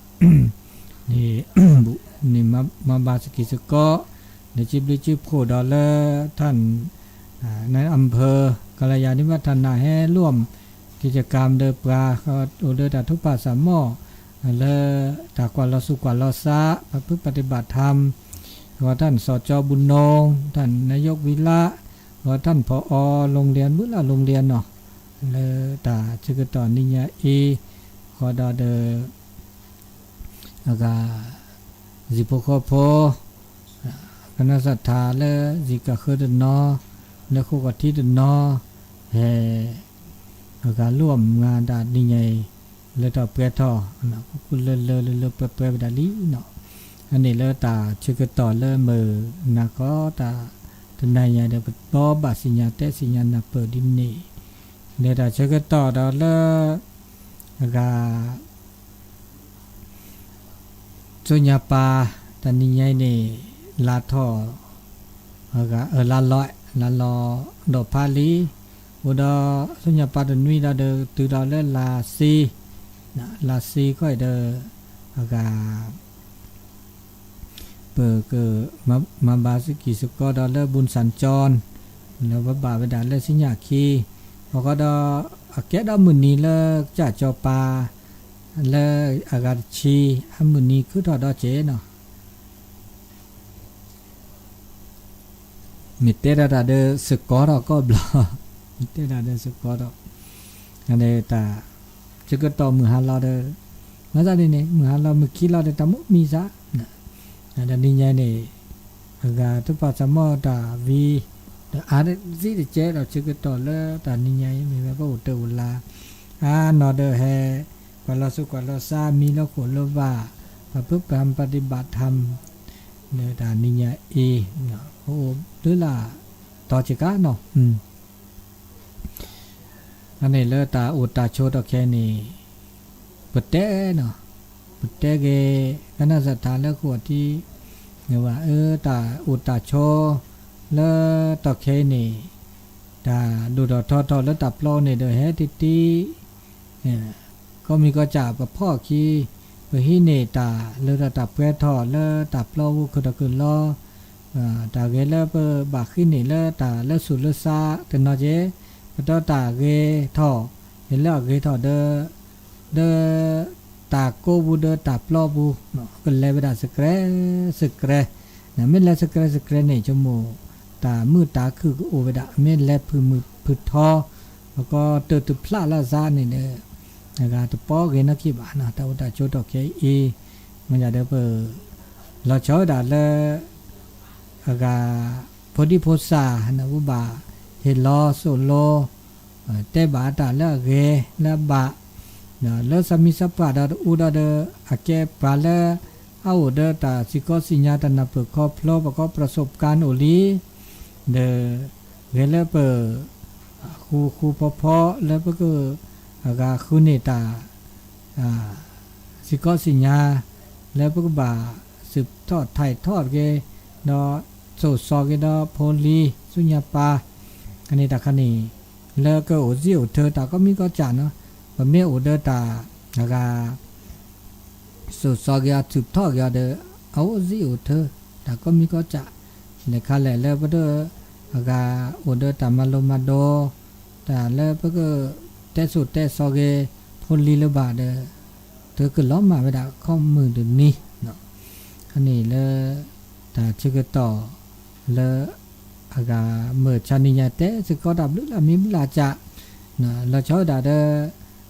นี่มาบาสกิสก็เดจิบลิจิบโคดอลเลอร์ท่านในอำเภอกัลยาณิวัฒนาให้ร่วมกิจกรรมเดินปลาเขาเดินตาทุกป่าสามหม้อเลอตากว่าเราสุกว่าเราซะประพฤติปฏิบัติธรรมว่าท่านสจบุญนงท่านนายกวิระว่าท่านผอโรงเรียนบุญละโรงเรียนเนาะเลอตาชื่อต่อนิยาขอดอเดอ แล้วก็สิพคพคณะศรัทธาและสิกะคือดนอและคู่กที่ดนอแห่แล้วก็ร่วมงานดาดีใหญ่เลยต่อเปรทอนะกูเลเปดาลีเนาะอันนี้เลยตาชึกต่อเลยมือนะก็ตาทนายเดบปอบาสิญญาเตสิญญานะเปิดดินนี่เลยตาชึกต่อดอเลยก็สุญญาปาตานิใหญ่นี่ลาท่อแล้วก็ลาลอยลาลอดอกพาลีอุดาสุญญาปาตนุยดาเดตือดาเลลาซีนะลาซีก็เดแล้วก็เปิดเกิดมาบาสกิสก็ดาเลบุญสัญจรแล้วบาเวดาเลสิญญาคีพอก็ดาแกดามุนีเลจ่าจอปาเลอากาชีอามุนีคือทอดอเจเนาะมิเตระดาเดสกอร์ก็บลอมิเตระดาเดสกอร์อันนี้ตาจะก็ต่อมือหาเราเดมาจากนี่เนี่ยมือหาเรามือขี้เราเดตามุมีซะนะอันนี้เนี่ยนี่อากาทุกปัจจัยมอตาวีอาร์ซีเดเจเราจะก็ต่อเลยตานี่เนี่ยมีแบบว่าอุตอุลานอเดเฮกว่าเราสุกว่าเราซามีแล้วขนเราว่าพระพุทธปฏิบัติธรรมเนตานิยเอเนาะโอ้หรือล่ะต่อจิกะเนาะอันนี้เลตาอุตาโชตแค่นี้ปุตเตเนาะปุตเตเกคณะศรัทธาและขวดที่เนี่ยว่าตาอุตาโชและตอแค่นี้ตาดูดอทอแล้วตับโลเนี่ยเดเฮติตีเนี่ยก็มีก็จ่ากับพ่อคีไปฮิเนตาเลอตับแกทอเลอตับโลวุคือตะกุลโลตาเกเลเปบาခိเนเลตาเลสุเลซาเตนอเจปตตาเกทอเห็นแล้วเกทอเดตาโกบูเดตับโลบูเนาะก็เลยเวลาสเกรนะไม่แล้วสเกรเนี่ยจมูกตามือตาคือโอเวดาเม่นแล้วพือทอแล้วก็เติตุพลาลาซาเนี่ยนะครับตัวป้อเกนักขี้บ้านนะแต่ว่าโจทย์แค่มันจะได้เปิดเราชอบด่าเลยก็พอดีโพสานะว่าบ่าเฮลอโซโลเตบาด่าเลยเกแล้วบ่านะแล้วสามีสัพพะด่าอุดาเดอเก็บปลาเลยเอาเดอตาสิโกสิญญาตนาเปิดครอบโลประกอบประสบการณ์โอลีเดเกแล้วเปิดคูพอแล้วก็อากาคุเนตาสิกอสิญญาแล้วพวกบ่าสืบทอดถ่ายทอดเกดอโซซอเกดอโพลีสุญญาปาอันนี้ตาคันนี้แล้วก็โอซิโอเธอตาก็มีก็จ่าเนาะบะเมโอเดตาอากาโซซอเกดสืบทอดเกดเอาโอซิโอเธอตาก็มีก็จ่าในคันแหละแล้วก็เดอากาโอเดตามาโลมาโดตาแล้วก็แต่สุดแต่ซอเกพลลีละบาทเธอก็ล้อมมาไม่ได้ข้อมือเดี๋ยวนี้เนาะอันนี้เลยแต่ชื่อก็ต่อเลยอากาเมื่อชานิยาเตะสึกก็ดับลึกละมีมุลาจะเนาะเราชอบด่า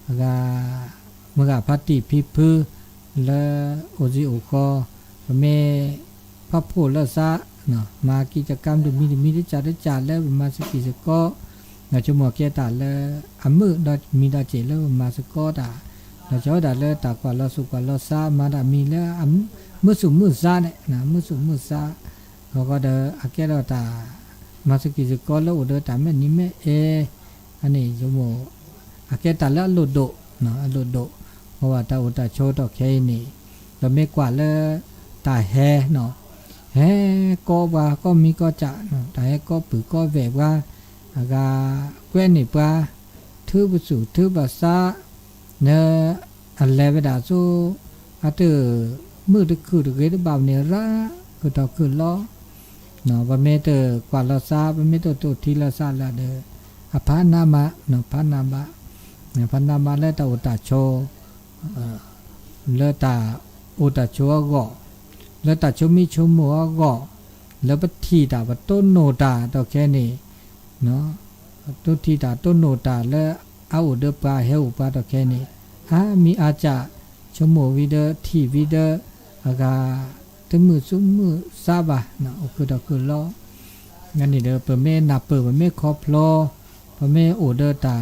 อากาเมื่อพัตติพิพือและโอซิโอคอเมพระผู้ละซะเนาะมากิจกรรมดูมีได้จัดแล้วมาสกิสก็เราจะมัวเกตาเลยมือดอมีดาเจแล้วมาสกอตาเราจะด่าเลยตากว่าเราสุกว่าเราซามาดามีแล้วมือสุมือซาเนี่ยนะมือสุมือซาเขาก็เดออาเกเราตามาสกิสกอแล้วเดอตาแม่นี้แม่อันนี้จะมัวอาเกตาแล้วหลุดโดเนาะหลุดโดเพราะว่าตาอุตาโชตอเคนี่เราไม่กว่าเลยตาแฮเนาะแฮก็ว่าก็มีก็จะเนาะแต่ก็ปือก็แหวกว่าอากาแกนี่ปะทืบสุทืบาซาเนอันเลวดาซูอาเตอมือตะคือตะเกตบ่าวเนระคือตอคือล้อเนาะว่าเมเตอกว่าลาซาว่าเมเตอตัวทีลาซาละเดอภานามะเนาะภานามะเนี่ยภานามะและตาอุตาโชเลตาอุตาโชก็เลตาโชมิโชมัวก็แล้วปฏิตาปต้นโนตาตอแค่นี้เนาะตุทีตาต้นโนตาและเอาเดปาเฮอุปาตะแค่นี้มีอาจจะ ชั่วโมงวิเดที่วิเดอากาตึมือซุมือซาบะเนาะคือดอกคือล้องั้นนี่เด้อเปิดเมนับเปิดเมคอพลอเปิดเมโอเดอตา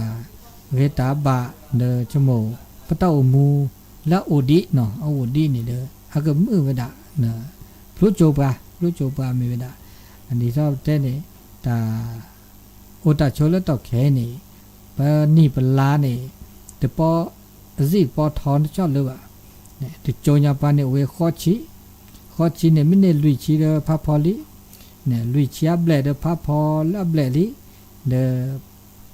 เวตาบะเด้อชั่วโมงปะเต้ามูและโอดิเนาะเอาโอดินี่เด้อหากมือเวดาเนาะพลุโจปามีเวดาอันนี้ชอบเต้นี่ตาโอตาโชแล้วตอกแขนี่ปะนี่ปะลานี่แต่ปอสิปอทอนชอบเลยว่ะเนี่ยติโจญาปานี่เวขอชีเนี่ยไม่เนี่ยลุยชีเดพาพอลิเนี่ยลุยชีอับเบลเดพาพอลอับเบลลิเด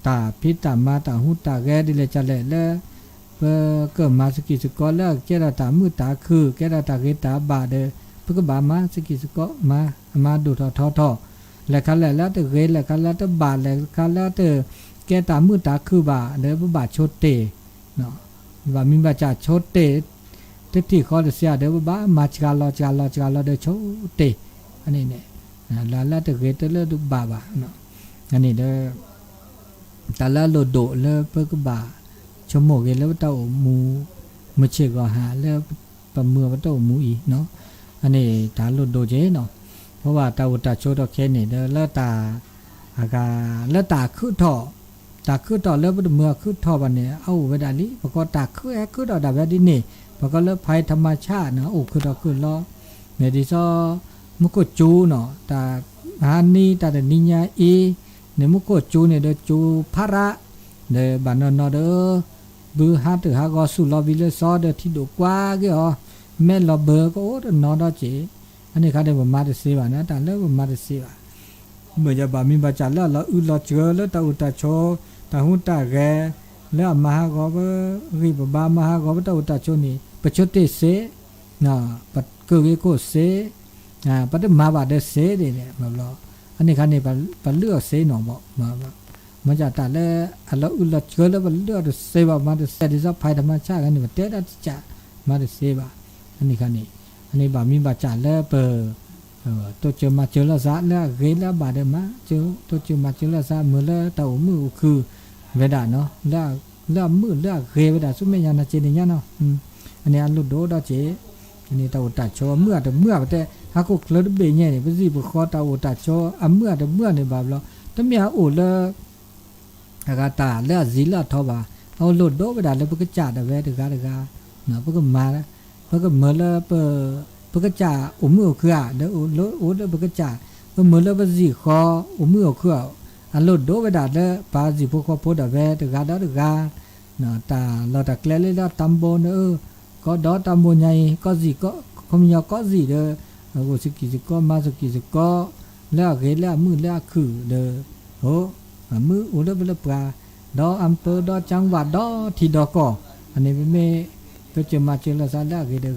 ตาพิตามาตาหูตาแกดิเลจัลเลแล้วเพื่อเกิดมาสกิสกอแล้วแกดาตามือตาคือแกดาตาเกตาบาเดเพื่อก็บามาสกิสกอมาดูทอแล้วคันแล้วเตเกแล้วคันแล้วเตบาแล้วคันแล้วเตแกตามือตาคือบาเดบาโชเตเนาะว่ามีบาจาโชเตที่เขาจะเสียเดี๋ยวบ้ามาจกาลอเดี๋ยวโชเตอันนี้เนี่ยแล้วแต่เกิดแล้วดูบ้าเนาะอันนี้เด้อแต่ละโลดโดแล้วเพื่อก็บ้าชั่วโมงแล้วเต้ามูมาเช็คก็หาแล้วประเมินว่าเต้ามูอีเนาะอันนี้ตาโลดโดเจเนาะเพราะว่าตาอุตาโชดอกแค่นี่เด้อแล้วตาอากาแล้วตาคือท่อแล้วเมื่อคือท่อวันนี้เอาไว้ดาลิปก็ตาคือดอกดาแบบนี้ปก็เลิกภัยธรรมชาตินะโอ้คือดอกคือล้อเมดิซอมุกจูเนาะตาฮานีตาเดนิญาอีเนมุกจูเนี่ยเดจูพาระเดบานนอเดบือฮาตึฮากอสุลอวิเลซอเดที่ดูกว่าเกี่ยวแม่ลอเบอร์ก็โอ้นอดอเจอันนี้เขาได้บ่มาได้เสียนะแต่เลิกบ่มาได้เสียเมื่อจะบ่มีบัจจัลแล้วอุลอเจอแล้วตาอุตาโชตาหุตาแกแล้วมหากอบริบบามหากอบตาอุตาโชนี่ปัจจุบันเสนะปัจเกิดก็เสปัจจุบันมาบาดเสเนี่ยแบบเราอันนี้คันนี้ปัจเลือกเสหนอบอกมาจากแต่ละอันละอุลเจอแล้วปัจเลือกเสบมาเสดิซาภัยธรรมชาติกันนี่มันเตะได้จ้ะมาเสบอันนี้คันนี้อันนี้บามีบาจ่าแล้วเปิดตัวเจอมาเจอแล้วซะแล้วเกยแล้วบาดมาเจอตัวเจอมาเจอแล้วซะเมื่อแล้วเต่ามือคือเวดาเนาะแล้วมือแล้วเกยเวดาสุเมียนาเจนี่เนาะอันนี้อันลุดโดดเจอันนี้ตาอุตาโชเมื่อแต่หากเคลื่อนเบยเนี่ยนี่เป็นสิบุคคลตาอุตาโชเมื่อเนี่ยแบบเราแต่เมียโอละอากาตาแล้วziละทบาเอาลุดโดไปได้แล้วเพิ่นจ่าได้เวดกาเนาะเพิ่นก็มาแล้วเพิ่นก็เมื่อแล้วเพิ่นก็จ่ามือคือเด้อโอเด้อเพิ่นก็จ่าเมื่อแล้วบ่สิขอมือคืออันลุดโดไปได้แล้วปาสิบุคคลโพดเวดกาเนาะตาเราตะแกลเลยแล้วตำบลก็ดอตำบลใหญ่ก็สิก็คมยอก็สิเด้อกูสกิสก็มาสกิสก็แล้วเกแล้วมือแล้วคือเด้อโหมืออุลเบลปลาดออำเภอดอจังหวัดดอที่ดอก็อันนี้ไม่ก็จะมาเจอละซาแล้วเกเด้อ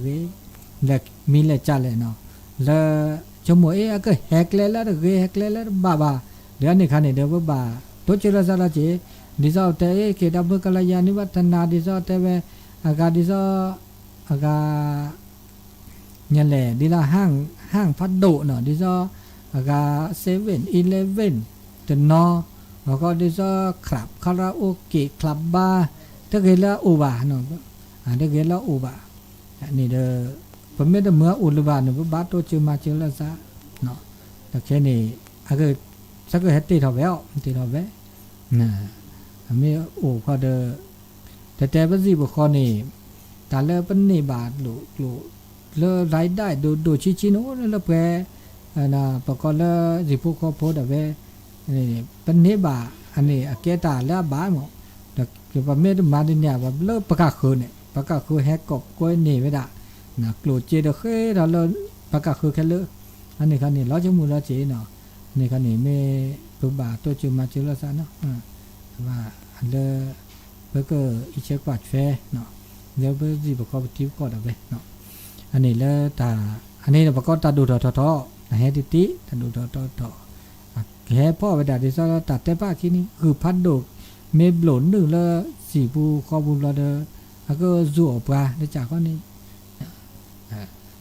แล้วมีเลยจัดเลยเนาะแล้วชมวยก็แฮกแล้วเกแฮกแล้วบ้าเดี๋ยวนี้คันนี้เด้อบ้าตัวเจอละซาละเจดิซอเตเกดับกะลายานิวัฒนาดิซอเตเวอากาดิซออากาเนี่ยแหละดิละห้างพัดโดเนาะดิซออากา7-11เตนอแล้วก็ดิซอคลับคาราโอเกะคลับบาร์ตะเกละโอบาเนาะตะเกละโอบาอันนี้เด้อผมไม่ได้เมื่ออุลบาเนาะบาโตจิมาเจละซะเนาะแต่แค่นี้อะก็สักเฮ็ดติทอแววติทอแวนะมีโอ้ก็เดแต่ว่าสิบ่ข้อนี้ตาเลปนนี่บาทลูเลรายได้ดูชิโนแล้วแปนะปะก็เลสิผู้ขอโพดเวนี่เป็นนี่บาอันนี้อเกตาแล้วบาหมอแต่ว่าเมดมาดิเนี่ยว่าเลปะกะคือเนี่ยปะกะคือแฮกกบก้อยนี่ไม่ได้นะกลูเจเดเคเราเลปะกะคือแค่เลอันนี้คันนี้เราจะมูลเจเนาะนี่คันนี้เมปุบาตัวจุมาจุลซะเนาะว่าอันเดอเบอร์เกอร์อีเช็คกวาดแฟเนาะเดี๋ยวเบอร์จีประกอบทิปก็ได้เว้ยเนาะอันนี้แล้วตาอันนี้ประกอบตาดูทอเฮดิติตาดูทอแค่พ่อไปด่าดิซอตัดแต่ป้าคินี่คือพัดโดกเมบหลนหนึ่งแล้วสี่ปูคอบุลเดอแล้วก็จู่ปลาได้จากข้อนี้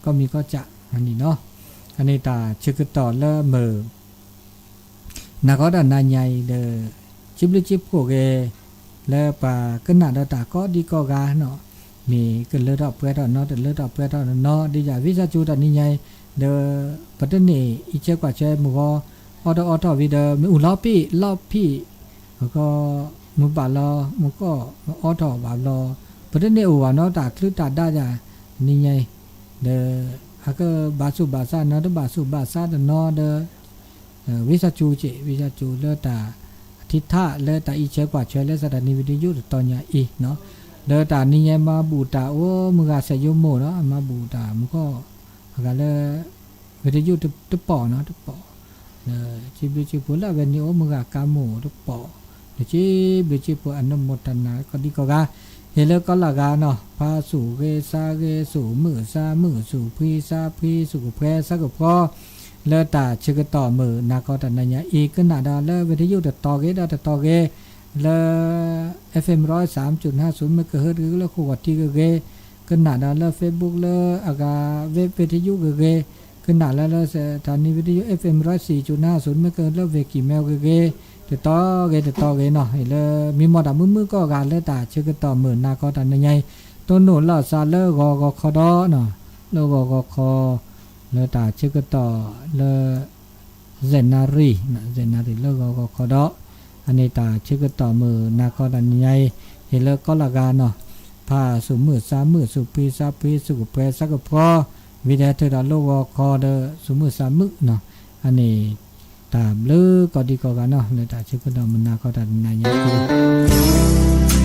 ก็มีก็จะอันนี้เนาะอันนี้ตาชึกต่อแล้วเมอนักก็ด้านในเดอจิบโกเกแล้วป่าก็น่าตาก็ดีก็กาเนาะ มีก็เลือดออกเพื่อตอนเนาะแต่เลือดออกเพื่อตอนเนาะดีจ่าวิชาจูตอนนี้ไงเดอปัตตานีอีเจ้ากว่าเจ้มือก็ออโต้วิเดอมือล้อพี่แล้วก็มือบาลอมือก็ออโต้บาลอปัตตานีว่าเนาะตาคลื่นตาได้จ้ะนี่ไงเดออาก็บาสุบาซาเนาะเดอบาสุบาซาเนาะเดอวิชาจูเจวิชาจูเลือดตาทิศท่าเลือดตาอีเจ้ากว่าเจ้เลือดสถานีวิทยุตอนนี้อีเนาะเดอตานี่ไงมาบูตาโอ้มึงก็เสียยมโมเนาะมาบูตามึงก็ก็เลยวิทยุตุปอเนาะตุปอจีบิจิปุละเวนิโอมึงก็กาโมตุปอจีบิจิปุอนุโมทนาก็ดีก็กาเฮเลก็ละกาเนาะพาสู่เกซาเกสู่มือซามือสู่พีซาพีสู่แพรซะก็พอเลตาชึกต่อมือนาก็ตะนัญญาอีกนาดาเลวิทยุต่อเกดต่อเกเล FM 103.50 เมกะเฮิรตซ์เลขวดที่เกขนาดนั้นเล Facebook เลอากาเว็บวิทยุเกขนาดแล้วสถานีวิทยุ FM 104.50 เมกะเฮิรตซ์เลเวกิเมลเกแต่ต่อเกเนาะเลมีหมดมือก็กาเลตาชื่อก็ต่อมื้อนาก็ตันใหญ่ต้นโนลซาเลกกคดเนาะเลกคเลตาชื่อก็ต่อเลเซนารีนะเซนารีเลกคดอันนี้ตาชื่อก็ต่อมือนาก็ตันใหญ่เฮเลก็ละกาเนาะพาสู่มือสามมือสู่ปีซาปีสู่แปรสักพอวิดาเทดาโลกคอเดสู่มือสามมือเนาะอันนี้ตามลือก็ดีก็กันเนาะเลยตาชื่อก็ต่อมือนาก็ตันใหญ่